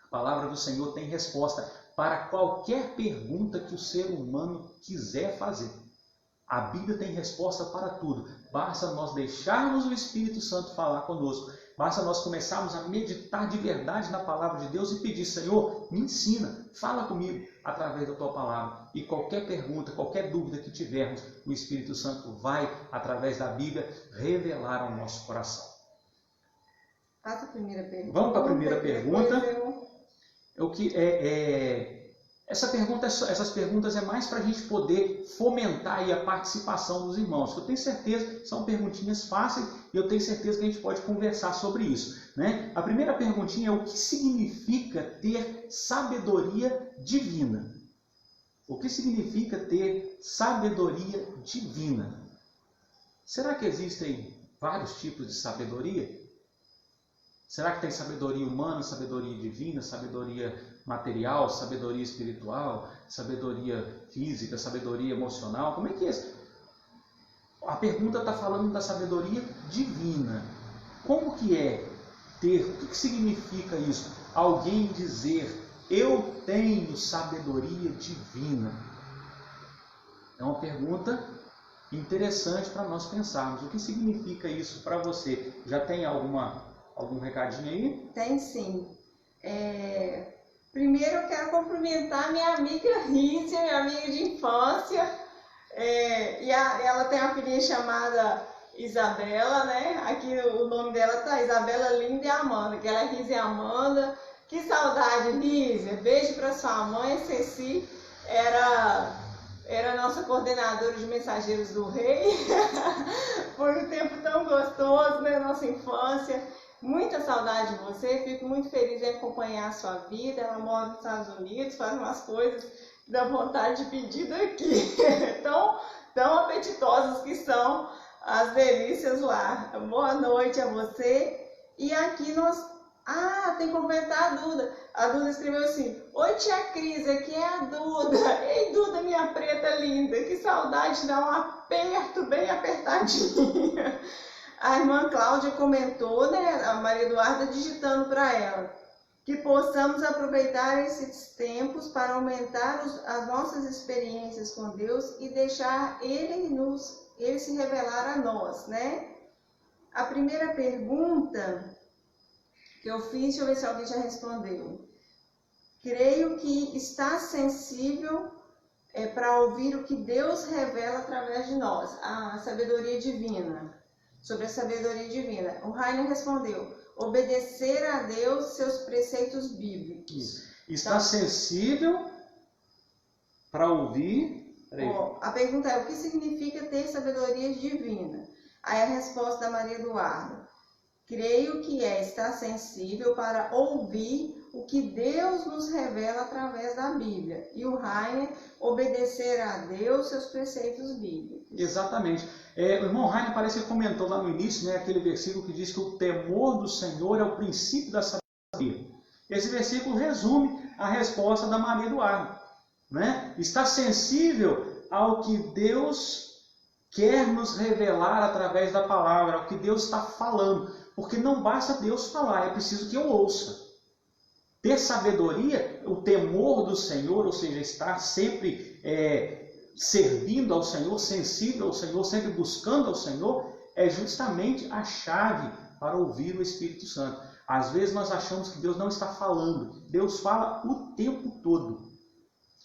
a palavra do Senhor tem resposta para qualquer pergunta que o ser humano quiser fazer. A Bíblia tem resposta para tudo. Basta nós deixarmos o Espírito Santo falar conosco. Basta nós começarmos a meditar de verdade na palavra de Deus e pedir, Senhor, me ensina, fala comigo através da tua palavra. E qualquer pergunta, qualquer dúvida que tivermos, o Espírito Santo vai, através da Bíblia, revelar ao nosso coração. Faça a primeira pergunta. Vamos para a primeira pergunta. Essas perguntas é mais para a gente poder fomentar aí a participação dos irmãos. Eu tenho certeza que são perguntinhas fáceis e eu tenho certeza que a gente pode conversar sobre isso. Né? A primeira perguntinha é: o que significa ter sabedoria divina? O que significa ter sabedoria divina? Será que existem vários tipos de sabedoria? Será que tem sabedoria humana, sabedoria divina, sabedoria material, sabedoria espiritual, sabedoria física, sabedoria emocional? Como é que é isso? A pergunta está falando da sabedoria divina. Como que é ter, o que significa isso? Alguém dizer, eu tenho sabedoria divina. É uma pergunta interessante para nós pensarmos. O que significa isso para você? Já tem algum recadinho aí? Tem sim. Primeiro eu quero cumprimentar minha amiga Rízia, minha amiga de infância. Ela tem uma filhinha chamada Isabela, né? Aqui o nome dela tá Isabela Linda e Amanda, que ela é Rízia e Amanda. Que saudade, Rízia. Beijo para sua mãe, Ceci. Era nossa coordenadora de Mensageiros do Rei. Foi um tempo tão gostoso, né? Nossa infância. Muita saudade de você. Fico muito feliz em acompanhar a sua vida. Ela mora nos Estados Unidos, faz umas coisas que dá vontade de pedir daqui. Tão apetitosas que são as delícias lá. Boa noite a você. E aqui nós... tem que completar a Duda. A Duda escreveu assim: oi tia Cris, aqui é a Duda. Ei Duda, minha preta linda, que saudade de dar um aperto bem apertadinho. A irmã Cláudia comentou, né, a Maria Eduarda digitando para ela, que possamos aproveitar esses tempos para aumentar as nossas experiências com Deus e deixar Ele se revelar a nós, né? A primeira pergunta que eu fiz, deixa eu ver se alguém já respondeu. Creio que está sensível para ouvir o que Deus revela através de nós, a sabedoria divina. Sobre a sabedoria divina. O Rainer respondeu: obedecer a Deus, seus preceitos bíblicos. Isso. Está sensível para ouvir. A pergunta é: o que significa ter sabedoria divina? Aí a resposta da Maria Eduarda: creio que estar sensível para ouvir o que Deus nos revela através da Bíblia. E o Rainer: obedecer a Deus, seus preceitos bíblicos. Exatamente. O irmão Rainer parece que comentou lá no início, né, aquele versículo que diz que o temor do Senhor é o princípio da sabedoria. Esse versículo resume a resposta da Maria Eduarda, né? Está sensível ao que Deus quer nos revelar através da palavra, ao que Deus está falando. Porque não basta Deus falar, é preciso que eu ouça. Ter sabedoria, o temor do Senhor, ou seja, estar sempre servindo ao Senhor, sensível ao Senhor, sempre buscando ao Senhor, é justamente a chave para ouvir o Espírito Santo. Às vezes nós achamos que Deus não está falando. Deus fala o tempo todo.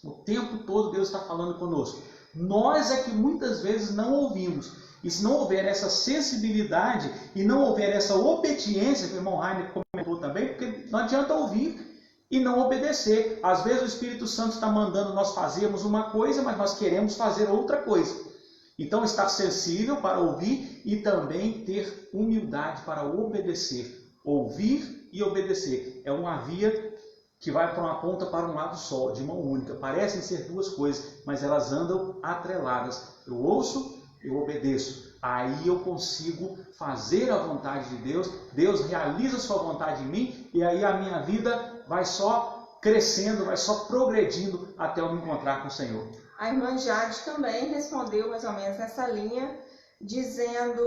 O tempo todo Deus está falando conosco. Nós é que muitas vezes não ouvimos. E se não houver essa sensibilidade e não houver essa obediência, que o irmão Rainer comentou também, porque não adianta ouvir e não obedecer. Às vezes o Espírito Santo está mandando nós fazermos uma coisa, mas nós queremos fazer outra coisa. Então estar sensível para ouvir e também ter humildade para obedecer. Ouvir e obedecer. É uma via que vai para uma ponta para um lado só, de mão única. Parecem ser duas coisas, mas elas andam atreladas. Eu ouço, eu obedeço. Aí eu consigo fazer a vontade de Deus. Deus realiza a sua vontade em mim e aí a minha vida vai só crescendo, vai só progredindo até eu me encontrar com o Senhor. A irmã Jade também respondeu mais ou menos nessa linha, dizendo: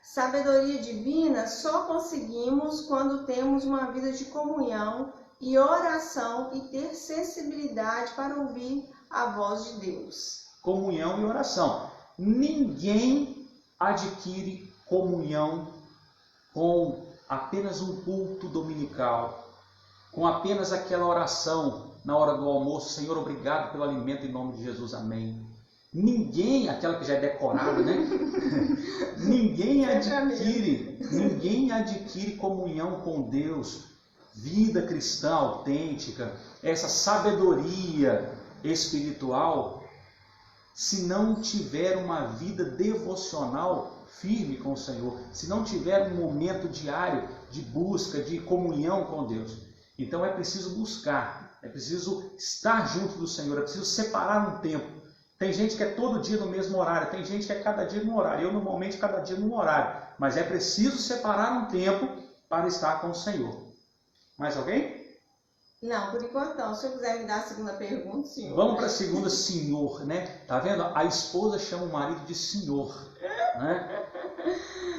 sabedoria divina só conseguimos quando temos uma vida de comunhão e oração e ter sensibilidade para ouvir a voz de Deus. Comunhão e oração. Ninguém adquire comunhão com apenas um culto dominical, com apenas aquela oração na hora do almoço: Senhor, obrigado pelo alimento em nome de Jesus, amém. Ninguém, aquela que já é decorada, né? ninguém adquire comunhão com Deus, vida cristã autêntica, essa sabedoria espiritual, se não tiver uma vida devocional firme com o Senhor, se não tiver um momento diário de busca, de comunhão com Deus. Então é preciso buscar, é preciso estar junto do Senhor, é preciso separar um tempo. Tem gente que é todo dia no mesmo horário, tem gente que é cada dia num horário. Eu, normalmente, cada dia num horário. Mas é preciso separar um tempo para estar com o Senhor. Mais alguém? Não, por enquanto não. Se eu quiser me dar a segunda pergunta, senhor. Vamos para a segunda, senhor, né? Tá vendo? A esposa chama o marido de senhor.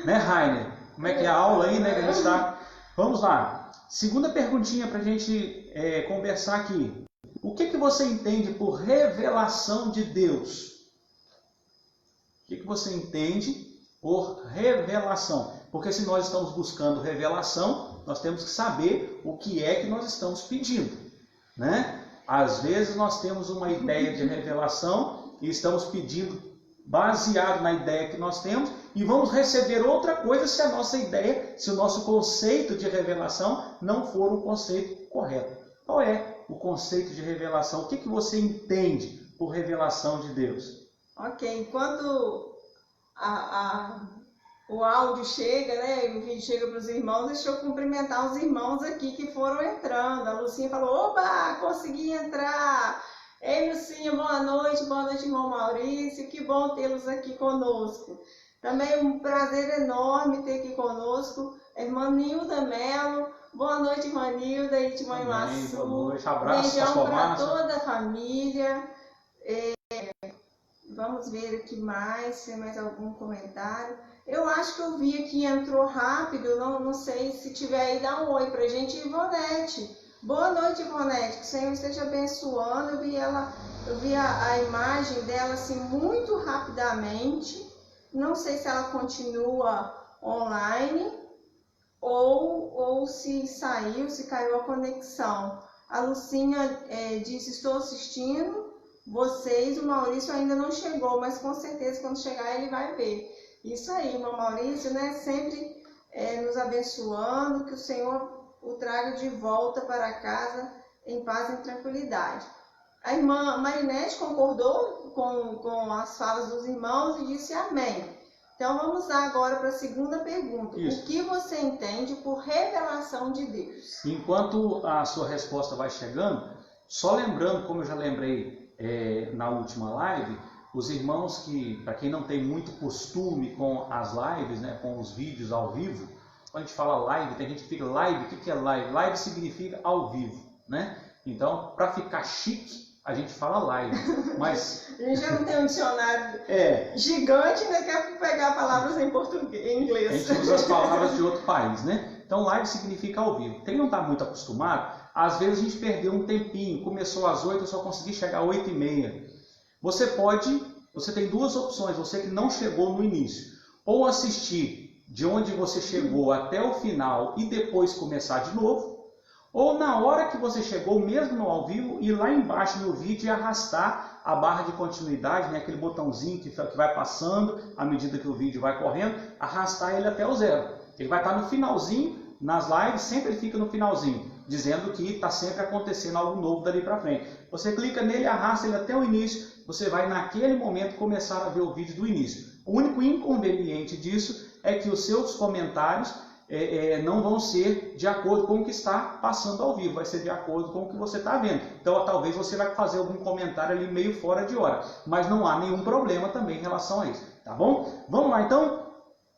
Né, Rainer? Como é que é a aula aí, né? Que a gente tá... Vamos lá. Segunda perguntinha para a gente conversar aqui. O que você entende por revelação de Deus? O que você entende por revelação? Porque se nós estamos buscando revelação, nós temos que saber o que é que nós estamos pedindo, né? Às vezes nós temos uma ideia de revelação e estamos pedindo baseado na ideia que nós temos e vamos receber outra coisa se a nossa ideia, se o nosso conceito de revelação não for um conceito correto. Qual é o conceito de revelação? O que você entende por revelação de Deus? Ok, enquanto o áudio chega, né, o vídeo chega para os irmãos, deixa eu cumprimentar os irmãos aqui que foram entrando. A Lucinha falou, opa, consegui entrar. Ei, Lucinha, boa noite, irmão Maurício, que bom tê-los aqui conosco. Também um prazer enorme ter aqui conosco a irmã Nilda Mello. Boa noite, irmã Nilda e de Mãe Maçu. Boa noite, abraço, beijão para toda a família. Vamos ver aqui mais, se tem mais algum comentário. Eu acho que eu vi aqui, entrou rápido, não sei, se tiver aí, dá um oi pra gente. Ivonete, boa noite, Ivonete, que o Senhor esteja abençoando. Eu vi a imagem dela assim muito rapidamente, não sei se ela continua online ou se saiu, se caiu a conexão. A Lucinha disse, estou assistindo vocês, o Maurício ainda não chegou, mas com certeza quando chegar ele vai ver. Isso aí, irmão Maurício, né? Sempre nos abençoando, que o Senhor o traga de volta para casa em paz e em tranquilidade. A irmã Marinete concordou com as falas dos irmãos e disse amém. Então vamos lá agora para a segunda pergunta. Isso. O que você entende por revelação de Deus? Enquanto a sua resposta vai chegando, só lembrando, como eu já lembrei na última live, os irmãos que, para quem não tem muito costume com as lives, né, com os vídeos ao vivo, quando a gente fala live, tem gente que fica live, o que é live? Live significa ao vivo, né? Então, para ficar chique, a gente fala live, mas... A gente já não tem um dicionário gigante, né? Quer pegar palavras em português, em inglês. A gente usa as palavras de outro país, né? Então, live significa ao vivo. Quem não está muito acostumado, às vezes a gente perdeu um tempinho. Começou às 8, eu só consegui chegar às 8h30. Você tem duas opções, você que não chegou no início. Ou assistir de onde você chegou até o final e depois começar de novo. Ou na hora que você chegou, mesmo no ao vivo, ir lá embaixo no vídeo e arrastar a barra de continuidade, né, aquele botãozinho que vai passando à medida que o vídeo vai correndo, arrastar ele até o 0. Ele vai estar no finalzinho, nas lives, sempre ele fica no finalzinho, dizendo que está sempre acontecendo algo novo dali para frente. Você clica nele, arrasta ele até o início, você vai naquele momento começar a ver o vídeo do início. O único inconveniente disso é que os seus comentários não vão ser de acordo com o que está passando ao vivo, vai ser de acordo com o que você está vendo. Então talvez você vai fazer algum comentário ali meio fora de hora, mas não há nenhum problema também em relação a isso, tá bom? Vamos lá então,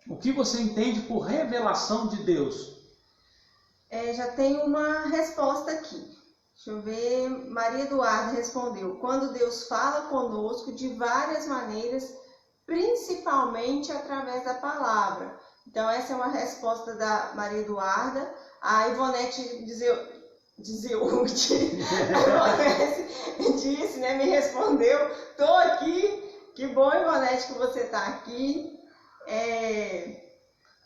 o que você entende por revelação de Deus? Já tem uma resposta aqui. Deixa eu ver, Maria Eduarda respondeu, quando Deus fala conosco de várias maneiras, principalmente através da palavra. Então essa é uma resposta da Maria Eduarda. A Ivonete disse, né, me respondeu, estou aqui, que bom, Ivonete, que você está aqui.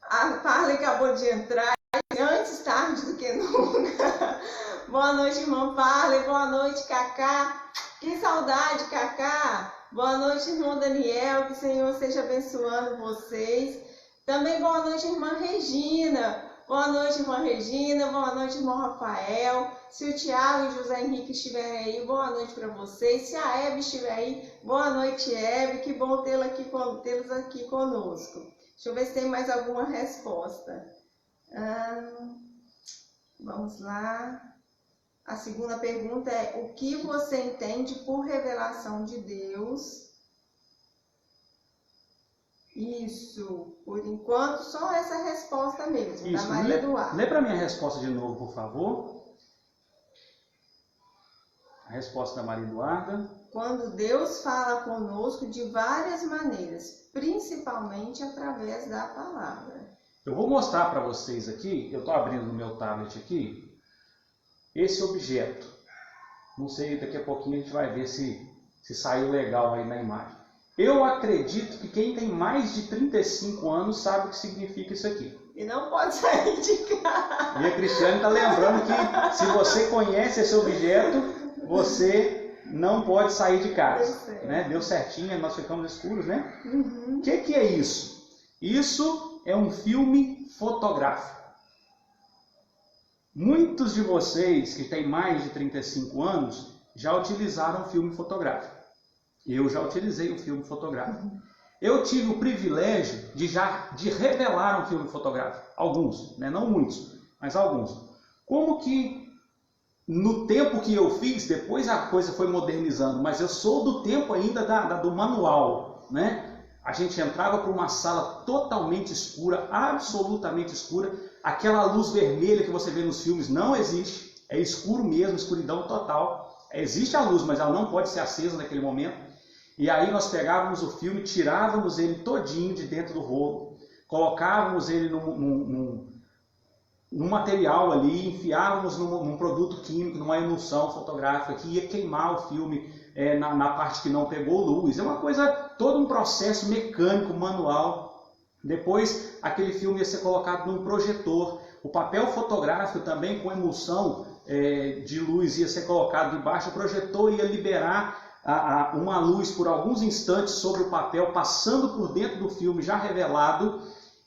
A Parla acabou de entrar, antes tarde do que nunca. Boa noite, irmão Parla, boa noite, Cacá. Que saudade, Cacá. Boa noite, irmão Daniel, que o Senhor esteja abençoando vocês. Também boa noite, irmã Regina. Boa noite, irmã Regina. Boa noite, irmão Rafael. Se o Tiago e o José Henrique estiverem aí, boa noite para vocês. Se a Hebe estiver aí, boa noite, Hebe. Que bom tê-los aqui conosco. Deixa eu ver se tem mais alguma resposta. Vamos lá. A segunda pergunta é, o que você entende por revelação de Deus? Isso, por enquanto, só essa resposta mesmo, Isso. da Maria Eduarda. Lê para mim a resposta de novo, por favor. A resposta da Maria Eduarda. Quando Deus fala conosco de várias maneiras, principalmente através da palavra. Eu vou mostrar para vocês aqui, eu estou abrindo no meu tablet aqui, esse objeto. Não sei, daqui a pouquinho a gente vai ver se saiu legal aí na imagem. Eu acredito que quem tem mais de 35 anos sabe o que significa isso aqui. E não pode sair de casa. E a Cristiane está lembrando que se você conhece esse objeto, você não pode sair de casa. Deu certinho, nós ficamos escuros, né? Uhum. O que é isso? Isso é um filme fotográfico. Muitos de vocês que têm mais de 35 anos já utilizaram filme fotográfico. Eu já utilizei um filme fotográfico. Eu tive o privilégio de revelar um filme fotográfico. Alguns, né? Não muitos, mas alguns. Como que no tempo que eu fiz, depois a coisa foi modernizando, mas eu sou do tempo ainda do manual, né? A gente entrava para uma sala totalmente escura, absolutamente escura. Aquela luz vermelha que você vê nos filmes não existe. É escuro mesmo, escuridão total. Existe a luz, mas ela não pode ser acesa naquele momento. E aí nós pegávamos o filme, tirávamos ele todinho de dentro do rolo, colocávamos ele num material ali, enfiávamos num produto químico, numa emulsão fotográfica que ia queimar o filme na parte que não pegou luz. É uma coisa, todo um processo mecânico, manual. Depois aquele filme ia ser colocado num projetor. O papel fotográfico também com emulsão de luz ia ser colocado debaixo. O projetor ia liberar uma luz por alguns instantes sobre o papel, passando por dentro do filme já revelado,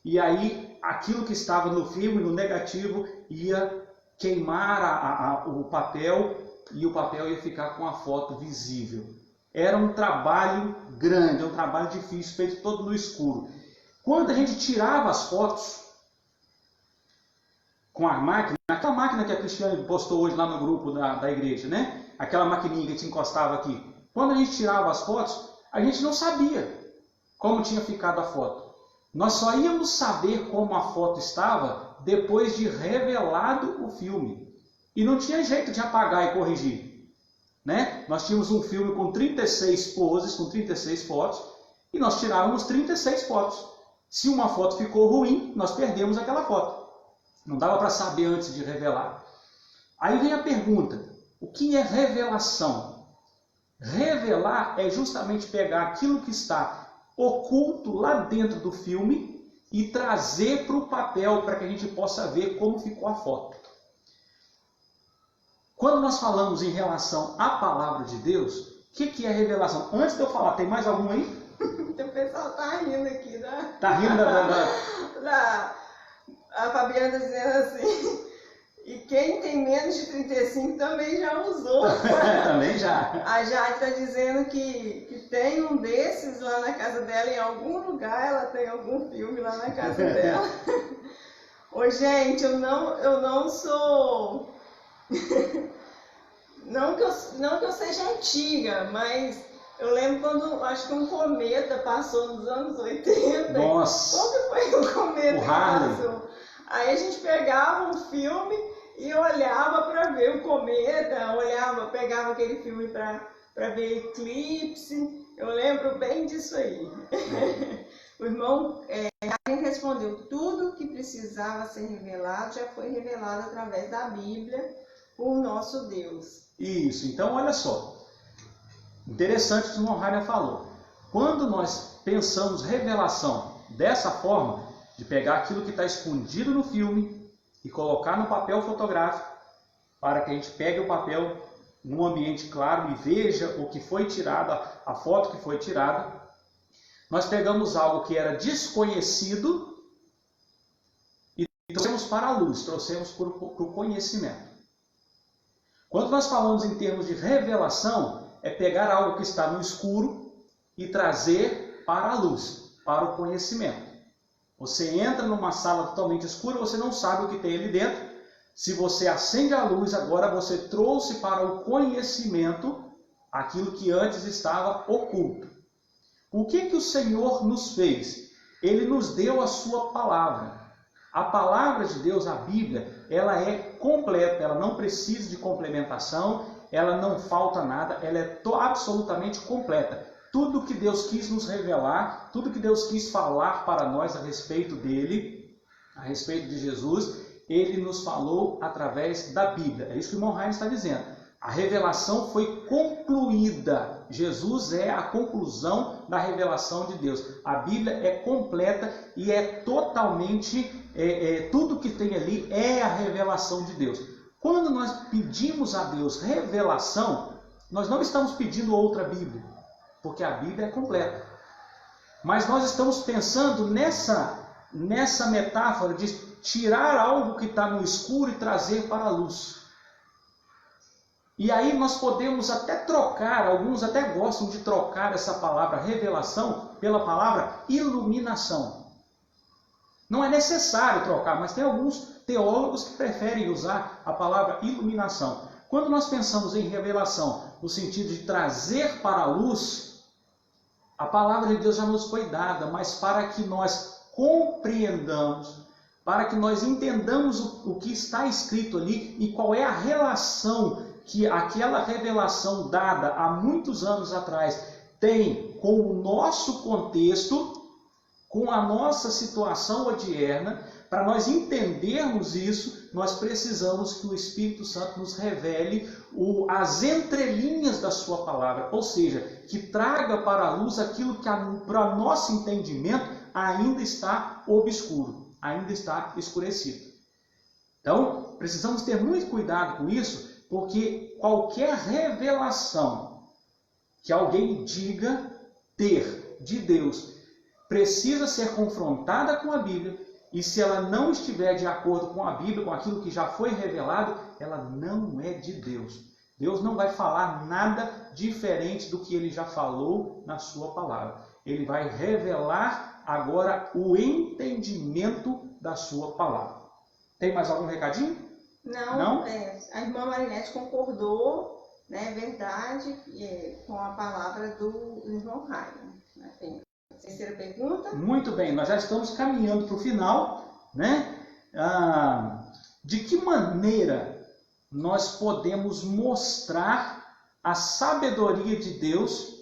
e aí aquilo que estava no filme, no negativo, ia queimar o papel, e o papel ia ficar com a foto visível. Era um trabalho grande, um trabalho difícil, feito todo no escuro. Quando a gente tirava as fotos com a máquina, aquela máquina que a Cristiane postou hoje lá no grupo da igreja, né? Aquela maquininha que a gente encostava aqui. Quando a gente tirava as fotos, a gente não sabia como tinha ficado a foto. Nós só íamos saber como a foto estava depois de revelado o filme. E não tinha jeito de apagar e corrigir, né? Nós tínhamos um filme com 36 poses, com 36 fotos, e nós tirávamos 36 fotos. Se uma foto ficou ruim, nós perdemos aquela foto. Não dava para saber antes de revelar. Aí vem a pergunta, o que é revelação? Revelar é justamente pegar aquilo que está oculto lá dentro do filme e trazer para o papel para que a gente possa ver como ficou a foto. Quando nós falamos em relação à palavra de Deus, o que é revelação? Antes de eu falar, tem mais algum aí? O pessoal está rindo aqui, né? Está rindo A Fabiana dizendo assim, e quem tem menos de 35 também já usou. Também já. A Jade está dizendo que tem um desses lá na casa dela, em algum lugar ela tem algum filme lá na casa dela. Ô gente, eu não sou... não que eu seja antiga, mas eu lembro quando, acho que um cometa passou nos anos 80. Nossa! Qual que foi o cometa o que Harley. passou? Aí a gente pegava um filme e olhava para ver o cometa, pegava aquele filme para ver eclipse. Eu lembro bem disso aí. O irmão respondeu, tudo que precisava ser revelado já foi revelado através da Bíblia por nosso Deus. Isso, então olha só. Interessante o que o irmão Rainer falou. Quando nós pensamos revelação dessa forma, de pegar aquilo que está escondido no filme e colocar no papel fotográfico, para que a gente pegue o papel num ambiente claro e veja o que foi tirado, a foto que foi tirada, nós pegamos algo que era desconhecido e trouxemos para a luz, trouxemos para o conhecimento. Quando nós falamos em termos de revelação, é pegar algo que está no escuro e trazer para a luz, para o conhecimento. Você entra numa sala totalmente escura, você não sabe o que tem ali dentro. Se você acende a luz, agora você trouxe para o conhecimento aquilo que antes estava oculto. O que o Senhor nos fez? Ele nos deu a sua palavra. A palavra de Deus, a Bíblia, ela é completa, ela não precisa de complementação, ela não falta nada, ela é absolutamente completa. Tudo que Deus quis nos revelar, tudo que Deus quis falar para nós a respeito dele, a respeito de Jesus, ele nos falou através da Bíblia. É isso que o irmão Rainer está dizendo. A revelação foi concluída. Jesus é a conclusão da revelação de Deus. A Bíblia é completa e é totalmente, tudo que tem ali é a revelação de Deus. Quando nós pedimos a Deus revelação, nós não estamos pedindo outra Bíblia, porque a Bíblia é completa. Mas nós estamos pensando nessa metáfora de tirar algo que está no escuro e trazer para a luz. E aí nós podemos até trocar, alguns até gostam de trocar essa palavra revelação pela palavra iluminação. Não é necessário trocar, mas tem alguns teólogos que preferem usar a palavra iluminação. Quando nós pensamos em revelação, no sentido de trazer para a luz, a palavra de Deus já nos foi dada, mas para que nós compreendamos, para que nós entendamos o que está escrito ali e qual é a relação que aquela revelação dada há muitos anos atrás tem com o nosso contexto, com a nossa situação odierna. Para nós entendermos isso, nós precisamos que o Espírito Santo nos revele as entrelinhas da sua palavra, ou seja, que traga para a luz aquilo que para nosso entendimento ainda está obscuro, ainda está escurecido. Então, precisamos ter muito cuidado com isso, porque qualquer revelação que alguém diga ter de Deus precisa ser confrontada com a Bíblia, e se ela não estiver de acordo com a Bíblia, com aquilo que já foi revelado, ela não é de Deus. Deus não vai falar nada diferente do que ele já falou na sua palavra. Ele vai revelar agora o entendimento da sua palavra. Tem mais algum recadinho? Não? A irmã Marinete concordou, né, verdade, com a palavra do irmão Rainer. Tem a terceira pergunta? Muito bem, nós já estamos caminhando para o final, né? De que maneira nós podemos mostrar a sabedoria de Deus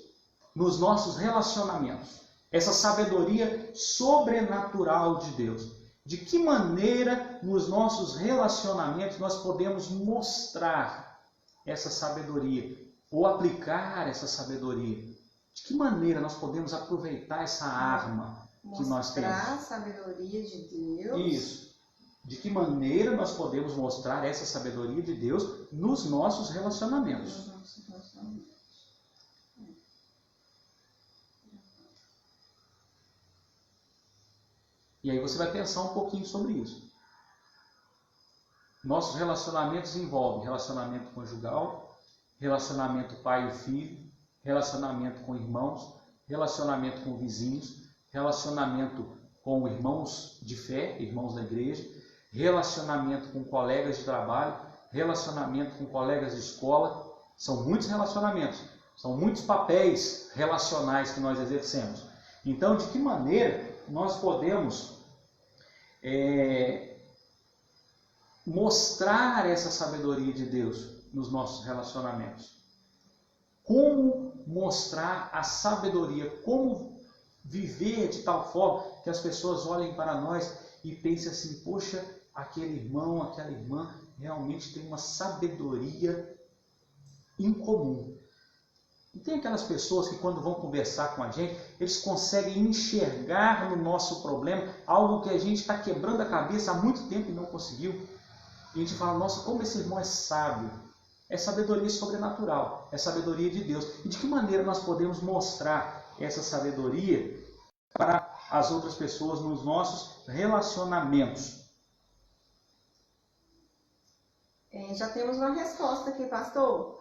nos nossos relacionamentos? Essa sabedoria sobrenatural de Deus. De que maneira nos nossos relacionamentos nós podemos mostrar essa sabedoria ou aplicar essa sabedoria? De que maneira nós podemos aproveitar essa arma que nós temos? Mostrar a sabedoria de Deus. Isso. De que maneira nós podemos mostrar essa sabedoria de Deus nos nossos relacionamentos? E aí você vai pensar um pouquinho sobre isso. Nossos relacionamentos envolvem relacionamento conjugal, relacionamento pai e filho, relacionamento com irmãos, relacionamento com vizinhos, relacionamento com irmãos de fé, irmãos da igreja, relacionamento com colegas de trabalho, relacionamento com colegas de escola. São muitos relacionamentos, são muitos papéis relacionais que nós exercemos. Então, de que maneira nós podemos mostrar essa sabedoria de Deus nos nossos relacionamentos? Como mostrar a sabedoria? Como viver de tal forma que as pessoas olhem para nós e pensem assim: poxa, aquele irmão, aquela irmã realmente tem uma sabedoria incomum. E tem aquelas pessoas que quando vão conversar com a gente, eles conseguem enxergar no nosso problema algo que a gente está quebrando a cabeça há muito tempo e não conseguiu. E a gente fala: nossa, como esse irmão é sábio. É sabedoria sobrenatural, é sabedoria de Deus. E de que maneira nós podemos mostrar essa sabedoria para as outras pessoas nos nossos relacionamentos? Já temos uma resposta aqui, pastor.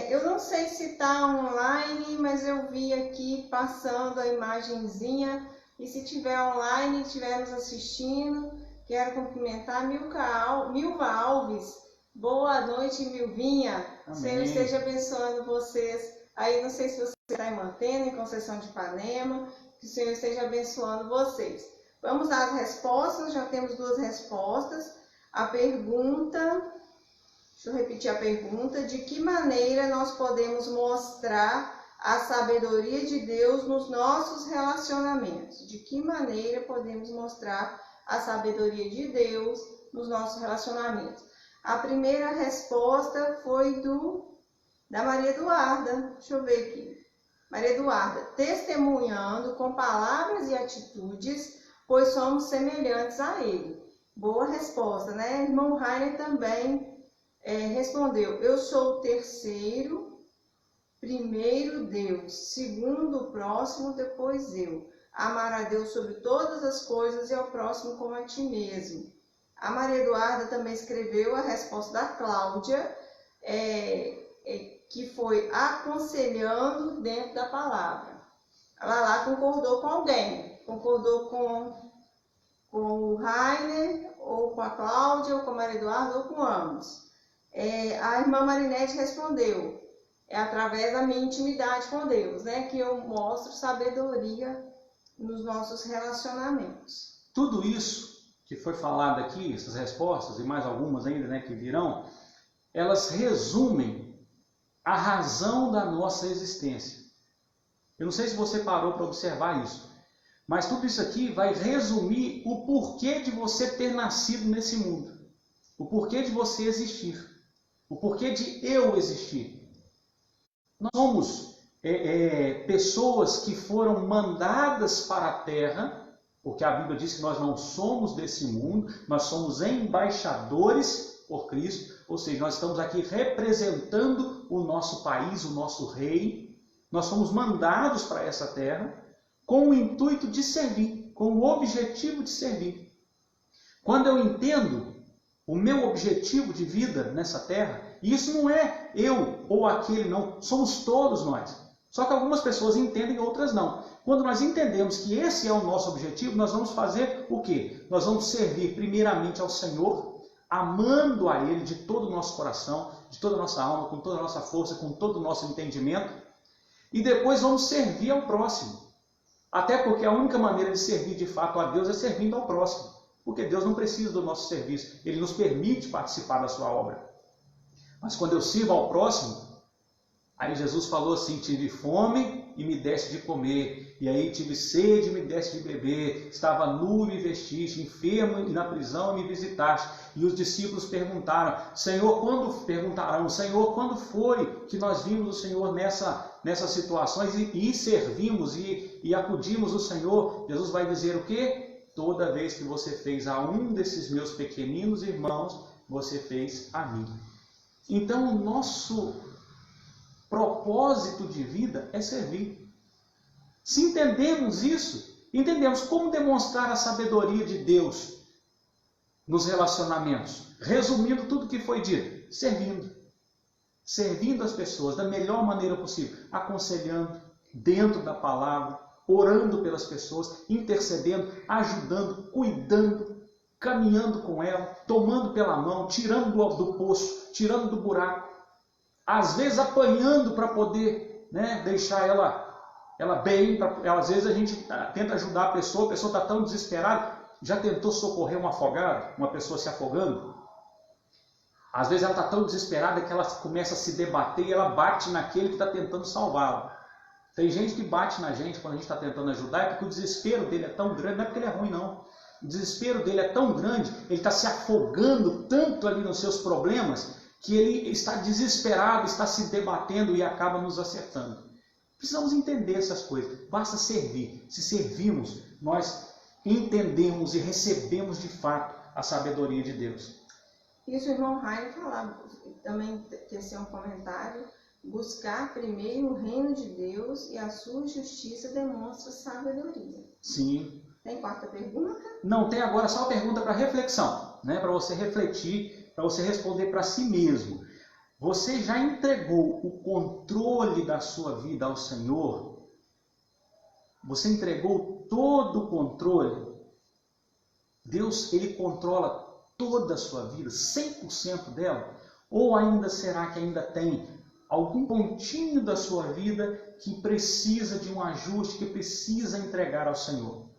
Eu não sei se está online, mas eu vi aqui passando a imagenzinha. E se tiver online, estiver nos assistindo, quero cumprimentar Milva Alves. Boa noite, Milvinha. Amém. Senhor esteja abençoando vocês. Aí não sei se você está em Mantena, em Conceição de Ipanema. Que o Senhor esteja abençoando vocês. Vamos às respostas, já temos 2 respostas. A pergunta, deixa eu repetir a pergunta, de que maneira nós podemos mostrar a sabedoria de Deus nos nossos relacionamentos? De que maneira podemos mostrar a sabedoria de Deus nos nossos relacionamentos? A primeira resposta foi da Maria Eduarda. Deixa eu ver aqui. Maria Eduarda, testemunhando com palavras e atitudes, pois somos semelhantes a Ele. Boa resposta, né? Irmão Rainer também respondeu, eu sou o terceiro, primeiro Deus, segundo o próximo, depois eu. Amar a Deus sobre todas as coisas e ao próximo como a ti mesmo. A Maria Eduarda também escreveu a resposta da Cláudia, que foi aconselhando dentro da palavra. Ela lá concordou com alguém, concordou com o Rainer, ou com a Cláudia, ou com a Maria Eduarda, ou com ambos. A irmã Marinete respondeu, através da minha intimidade com Deus, né, que eu mostro sabedoria nos nossos relacionamentos. Tudo isso que foi falado aqui, essas respostas, e mais algumas ainda, né, que virão, elas resumem a razão da nossa existência. Eu não sei se você parou para observar isso, mas tudo isso aqui vai resumir o porquê de você ter nascido nesse mundo, o porquê de você existir, o porquê de eu existir. Nós somos pessoas que foram mandadas para a Terra, porque a Bíblia diz que nós não somos desse mundo, nós somos embaixadores por Cristo, ou seja, nós estamos aqui representando o nosso país, o nosso rei. Nós somos mandados para essa terra com o intuito de servir, com o objetivo de servir. Quando eu entendo o meu objetivo de vida nessa terra, e isso não é eu ou aquele, não, somos todos nós. Só que algumas pessoas entendem, outras não. Quando nós entendemos que esse é o nosso objetivo, nós vamos fazer o quê? Nós vamos servir primeiramente ao Senhor, amando a Ele de todo o nosso coração, de toda a nossa alma, com toda a nossa força, com todo o nosso entendimento. E depois vamos servir ao próximo. Até porque a única maneira de servir de fato a Deus é servindo ao próximo. Porque Deus não precisa do nosso serviço. Ele nos permite participar da sua obra. Mas quando eu sirvo ao próximo, aí Jesus falou assim, tive fome e me deste de comer. E aí tive sede e me deste de beber. Estava nu e me vestiste, enfermo e na prisão e me visitaste. E os discípulos perguntaram, Senhor, quando foi que nós vimos o Senhor nessas situações e servimos e acudimos o Senhor? Jesus vai dizer o quê? Toda vez que você fez a um desses meus pequeninos irmãos, você fez a mim. Então, o nosso propósito de vida é servir. Se entendemos isso, entendemos como demonstrar a sabedoria de Deus nos relacionamentos. Resumindo tudo que foi dito, servindo. Servindo as pessoas da melhor maneira possível, aconselhando dentro da palavra, orando pelas pessoas, intercedendo, ajudando, cuidando, caminhando com ela, tomando pela mão, tirando do poço, tirando do buraco, às vezes apanhando para poder, deixar ela bem. Às vezes a gente tenta ajudar a pessoa está tão desesperada. Já tentou socorrer um afogado, uma pessoa se afogando? Às vezes ela está tão desesperada que ela começa a se debater e ela bate naquele que está tentando salvá-la. Tem gente que bate na gente quando a gente está tentando ajudar, é porque o desespero dele é tão grande, não é porque ele é ruim não. O desespero dele é tão grande, ele está se afogando tanto ali nos seus problemas, que ele está desesperado, está se debatendo e acaba nos acertando. Precisamos entender essas coisas, basta servir. Se servimos, nós entendemos e recebemos de fato a sabedoria de Deus. Isso o irmão Rainer falava, também tecer um comentário, buscar primeiro o reino de Deus e a sua justiça demonstra sabedoria. Sim. Tem quarta pergunta? Não, tem agora só a pergunta para reflexão, para você refletir, para você responder para si mesmo. Você já entregou o controle da sua vida ao Senhor? Você entregou todo o controle? Deus, Ele controla toda a sua vida, 100% dela? Ou ainda será que ainda tem algum pontinho da sua vida que precisa de um ajuste, que precisa entregar ao Senhor.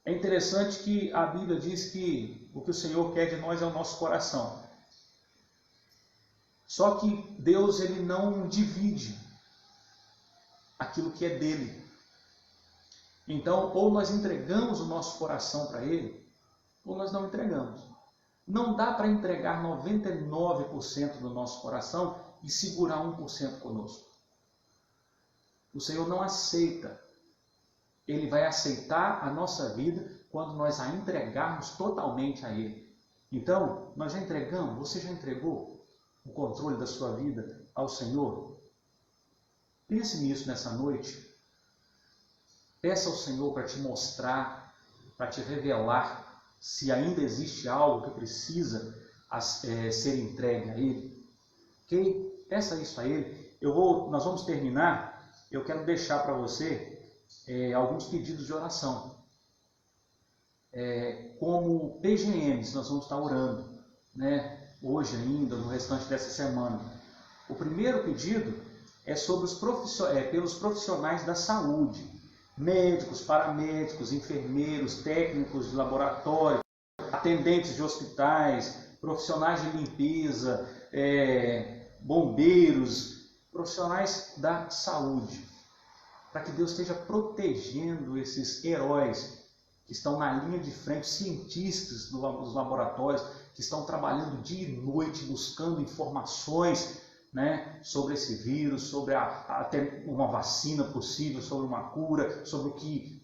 É interessante que a Bíblia diz que o que o Senhor quer de nós é o nosso coração. Só que Deus, ele não divide aquilo que é dele. Então, ou nós entregamos o nosso coração para Ele, ou nós não entregamos. Não dá para entregar 99% do nosso coração e segurar 1% conosco. O Senhor não aceita. Ele vai aceitar a nossa vida quando nós a entregarmos totalmente a Ele. Então, nós já entregamos, você já entregou o controle da sua vida ao Senhor? Pense nisso nessa noite. Peça ao Senhor para te mostrar, para te revelar se ainda existe algo que precisa ser entregue a Ele. Ok? Peça isso a Ele. Nós vamos terminar. Eu quero deixar para você alguns pedidos de oração. Como PGMs, nós vamos estar orando, né? Hoje ainda, no restante dessa semana. O primeiro pedido é pelos profissionais da saúde. Médicos, paramédicos, enfermeiros, técnicos de laboratório, atendentes de hospitais, profissionais de limpeza, bombeiros, profissionais da saúde, para que Deus esteja protegendo esses heróis que estão na linha de frente, cientistas dos laboratórios, que estão trabalhando dia e noite, buscando informações, né, sobre esse vírus, sobre até uma vacina possível, sobre uma cura, sobre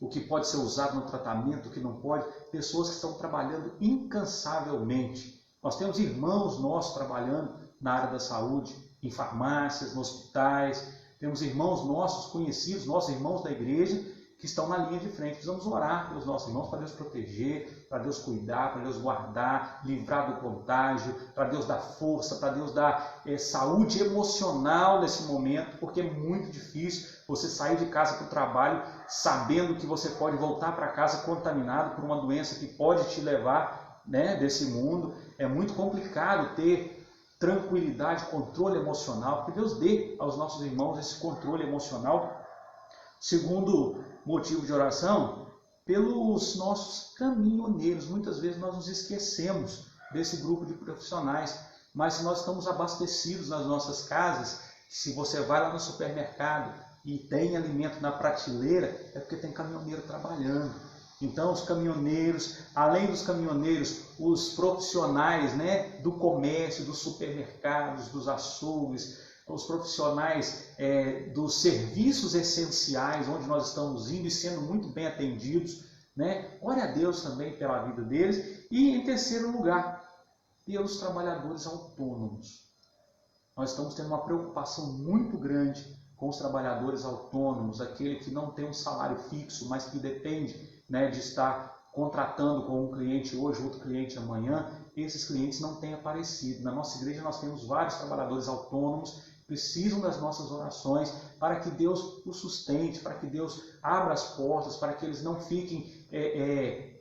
o que pode ser usado no tratamento, o que não pode. Pessoas que estão trabalhando incansavelmente. Nós temos irmãos nossos trabalhando na área da saúde, em farmácias, nos hospitais. Temos irmãos nossos conhecidos, nossos irmãos da igreja, que estão na linha de frente. Precisamos orar pelos nossos irmãos para Deus proteger, para Deus cuidar, para Deus guardar, livrar do contágio, para Deus dar força, para Deus dar saúde emocional nesse momento, porque é muito difícil você sair de casa para o trabalho sabendo que você pode voltar para casa contaminado por uma doença que pode te levar, né, desse mundo. É muito complicado ter tranquilidade, controle emocional, que Deus dê aos nossos irmãos esse controle emocional. Segundo motivo de oração, pelos nossos caminhoneiros. Muitas vezes nós nos esquecemos desse grupo de profissionais, mas se nós estamos abastecidos nas nossas casas, se você vai lá no supermercado e tem alimento na prateleira, é porque tem caminhoneiro trabalhando. Então, os caminhoneiros, além dos caminhoneiros, os profissionais, né, do comércio, dos supermercados, dos açougues, os profissionais dos serviços essenciais, onde nós estamos indo e sendo muito bem atendidos, né? Ore a Deus também pela vida deles. E, em terceiro lugar, pelos trabalhadores autônomos. Nós estamos tendo uma preocupação muito grande com os trabalhadores autônomos, aquele que não tem um salário fixo, mas que depende, né, de estar contratando com um cliente hoje, outro cliente amanhã. Esses clientes não têm aparecido. Na nossa igreja nós temos vários trabalhadores autônomos, precisam das nossas orações para que Deus os sustente, para que Deus abra as portas, para que eles não fiquem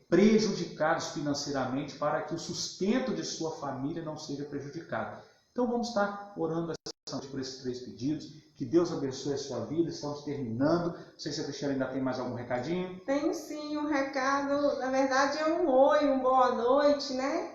prejudicados financeiramente, para que o sustento de sua família não seja prejudicado. Então vamos estar orando por esses 3 pedidos. Que Deus abençoe a sua vida. Estamos terminando. Não sei se a Cristiana ainda tem mais algum recadinho. Tenho sim um recado, na verdade é um oi, uma boa noite, né?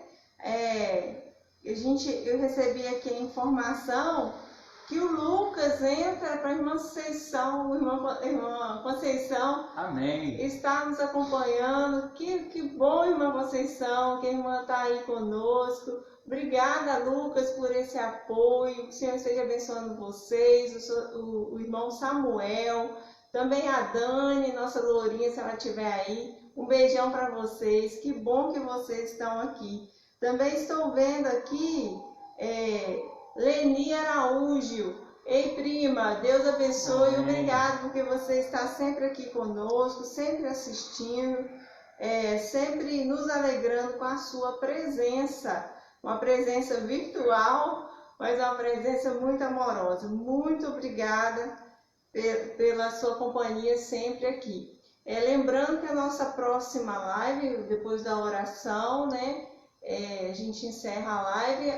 Eu recebi aqui a informação que o Lucas entra para a irmã Conceição, irmã Conceição. Amém. Está nos acompanhando. Que bom, irmã Conceição, que a irmã está aí conosco. Obrigada, Lucas, por esse apoio. Que o Senhor esteja abençoando vocês, o irmão Samuel, também a Dani, nossa Lourinha, se ela estiver aí. Um beijão para vocês. Que bom que vocês estão aqui. Também estou vendo aqui Leni Araújo. Ei, prima, Deus abençoe. Amém. Obrigado porque você está sempre aqui conosco, sempre assistindo, sempre nos alegrando com a sua presença. Uma presença virtual, mas uma presença muito amorosa. Muito obrigada pela sua companhia sempre aqui. Lembrando que a nossa próxima live, depois da oração, né, a gente encerra a live.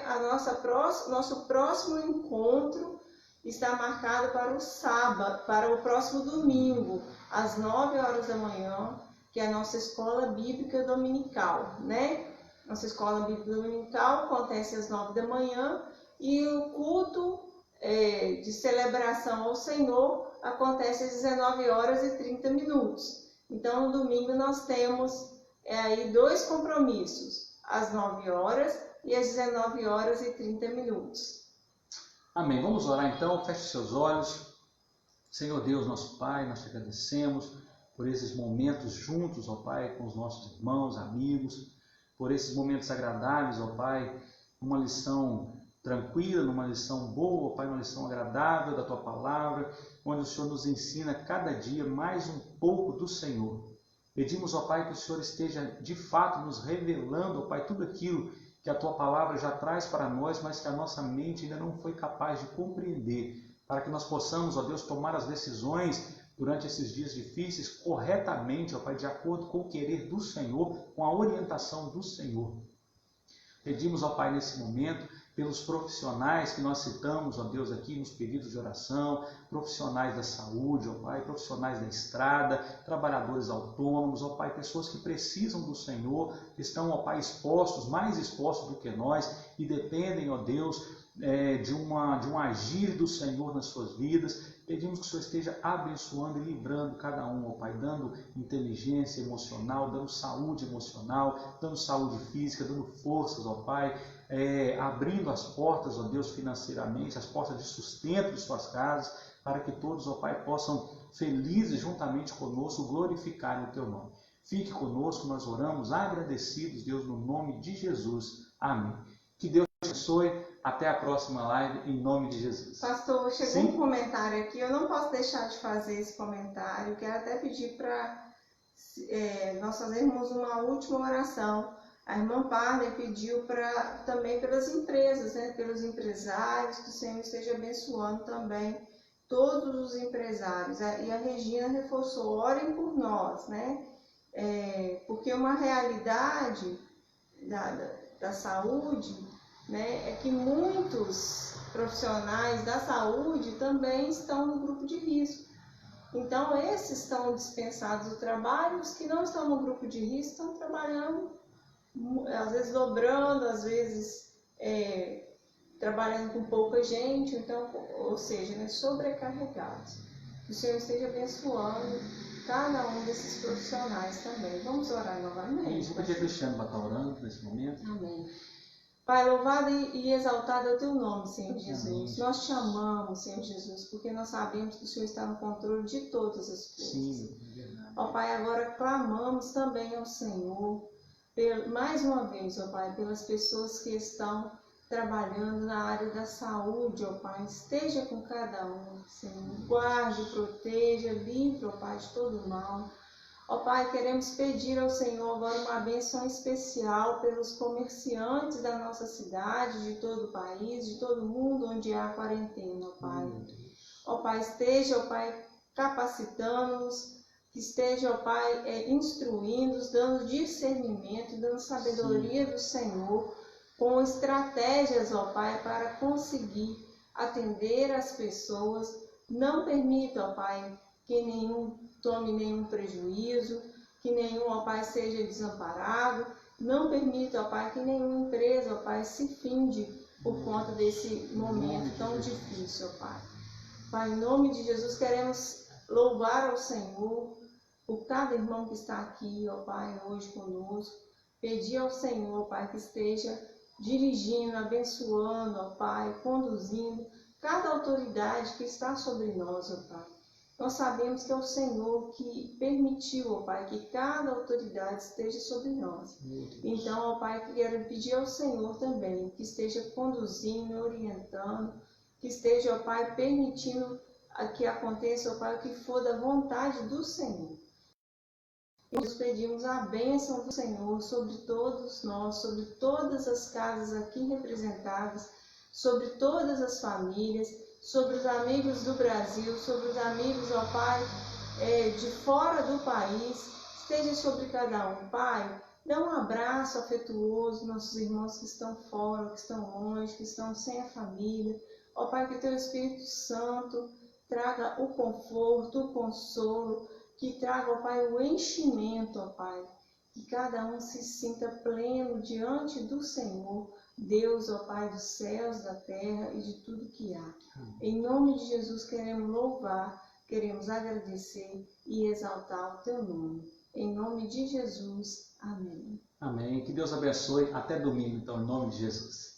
Nosso próximo encontro está marcado para o sábado, para o próximo domingo, às 9 horas da manhã, que é a nossa escola bíblica dominical, né? Nossa escola bíblica dominical acontece às 9 da manhã e o culto de celebração ao Senhor acontece às 19 horas e 30 minutos. Então, no domingo nós temos aí 2 compromissos, às 9 horas e às 19 horas e 30 minutos. Amém. Vamos orar então, feche seus olhos. Senhor Deus, nosso Pai, nós te agradecemos por esses momentos juntos, ó Pai, com os nossos irmãos, amigos, por esses momentos agradáveis, ó Pai, uma lição tranquila, numa lição boa, ó Pai, uma lição agradável da Tua Palavra, onde o Senhor nos ensina cada dia mais um pouco do Senhor. Pedimos, ó Pai, que o Senhor esteja de fato nos revelando, ó Pai, tudo aquilo que a Tua Palavra já traz para nós, mas que a nossa mente ainda não foi capaz de compreender, para que nós possamos, ó Deus, tomar as decisões durante esses dias difíceis corretamente, ó Pai, de acordo com o querer do Senhor, com a orientação do Senhor. Pedimos, ó Pai, nesse momento, pelos profissionais que nós citamos, ó Deus, aqui nos pedidos de oração, profissionais da saúde, ó Pai, profissionais da estrada, trabalhadores autônomos, ó Pai, pessoas que precisam do Senhor, que estão, ó Pai, expostos, mais expostos do que nós, e dependem, ó Deus, de um agir do Senhor nas suas vidas. Pedimos que o Senhor esteja abençoando e livrando cada um, ó Pai, dando inteligência emocional, dando saúde emocional, dando saúde física, dando forças, ó Pai, abrindo as portas, ó Deus, financeiramente, as portas de sustento de suas casas, para que todos, ó Pai, possam, felizes juntamente conosco, glorificarem o Teu nome. Fique conosco, nós oramos agradecidos, Deus, no nome de Jesus. Amém. Que Deus te abençoe. Até a próxima live, em nome de Jesus. Pastor, chegou um comentário aqui, eu não posso deixar de fazer esse comentário. Quero até pedir para nós fazermos uma última oração. A irmã Parner pediu também pelas empresas, né, pelos empresários, que o Senhor esteja abençoando também todos os empresários. E a Regina reforçou, orem por nós, né? Porque uma realidade da saúde, né, é que muitos profissionais da saúde também estão no grupo de risco. Então, esses estão dispensados do trabalho, os que não estão no grupo de risco estão trabalhando, às vezes dobrando, às vezes trabalhando com pouca gente, então, ou seja, né, sobrecarregados. Que o Senhor esteja abençoando cada um desses profissionais também. Vamos orar novamente. Vamos pedir a Cristiano para estar orando nesse momento. Amém. Pai, louvado e exaltado é o Teu nome, Senhor Jesus. Amém. Nós te amamos, Senhor Jesus, porque nós sabemos que o Senhor está no controle de todas as coisas. Sim, é verdade. Ó Pai, agora clamamos também ao Senhor, mais uma vez, ó Pai, pelas pessoas que estão trabalhando na área da saúde, ó Pai. Esteja com cada um, Senhor. Guarde, proteja, livre, ó Pai, de todo mal. Ó Pai, queremos pedir ao Senhor agora uma bênção especial pelos comerciantes da nossa cidade, de todo o país, de todo o mundo onde há quarentena, ó Pai. Ó Pai, esteja, ó Pai, capacitando-nos, que esteja, ó Pai, instruindo-nos, dando discernimento, dando sabedoria do Senhor, com estratégias, ó Pai, para conseguir atender as pessoas. Não permita, ó Pai, que nenhum tome nenhum prejuízo, que nenhum, ó Pai, seja desamparado. Não permita, ó Pai, que nenhuma empresa, ó Pai, se finde por conta desse momento tão difícil, ó Pai. Pai, em nome de Jesus, queremos louvar ao Senhor por cada irmão que está aqui, ó Pai, hoje conosco. Pedir ao Senhor, ó Pai, que esteja dirigindo, abençoando, ó Pai, conduzindo cada autoridade que está sobre nós, ó Pai. Nós sabemos que é o Senhor que permitiu, ó Pai, que cada autoridade esteja sobre nós. Então, ó Pai, quero pedir ao Senhor também que esteja conduzindo, orientando, que esteja, ó Pai, permitindo que aconteça, ó Pai, o que for da vontade do Senhor. E nós pedimos a bênção do Senhor sobre todos nós, sobre todas as casas aqui representadas, sobre todas as famílias, sobre os amigos do Brasil, sobre os amigos, ó Pai, de fora do país. Esteja sobre cada um, Pai. Dá um abraço afetuoso aos nossos irmãos que estão fora, que estão longe, que estão sem a família. Ó Pai, que Teu Espírito Santo traga o conforto, o consolo, que traga, ó Pai, o enchimento, ó Pai. Que cada um se sinta pleno diante do Senhor, Deus, ó Pai, dos céus, da terra e de tudo que há. Em nome de Jesus queremos louvar, queremos agradecer e exaltar o Teu nome. Em nome de Jesus, amém. Amém. Que Deus abençoe. Até domingo, então, em nome de Jesus.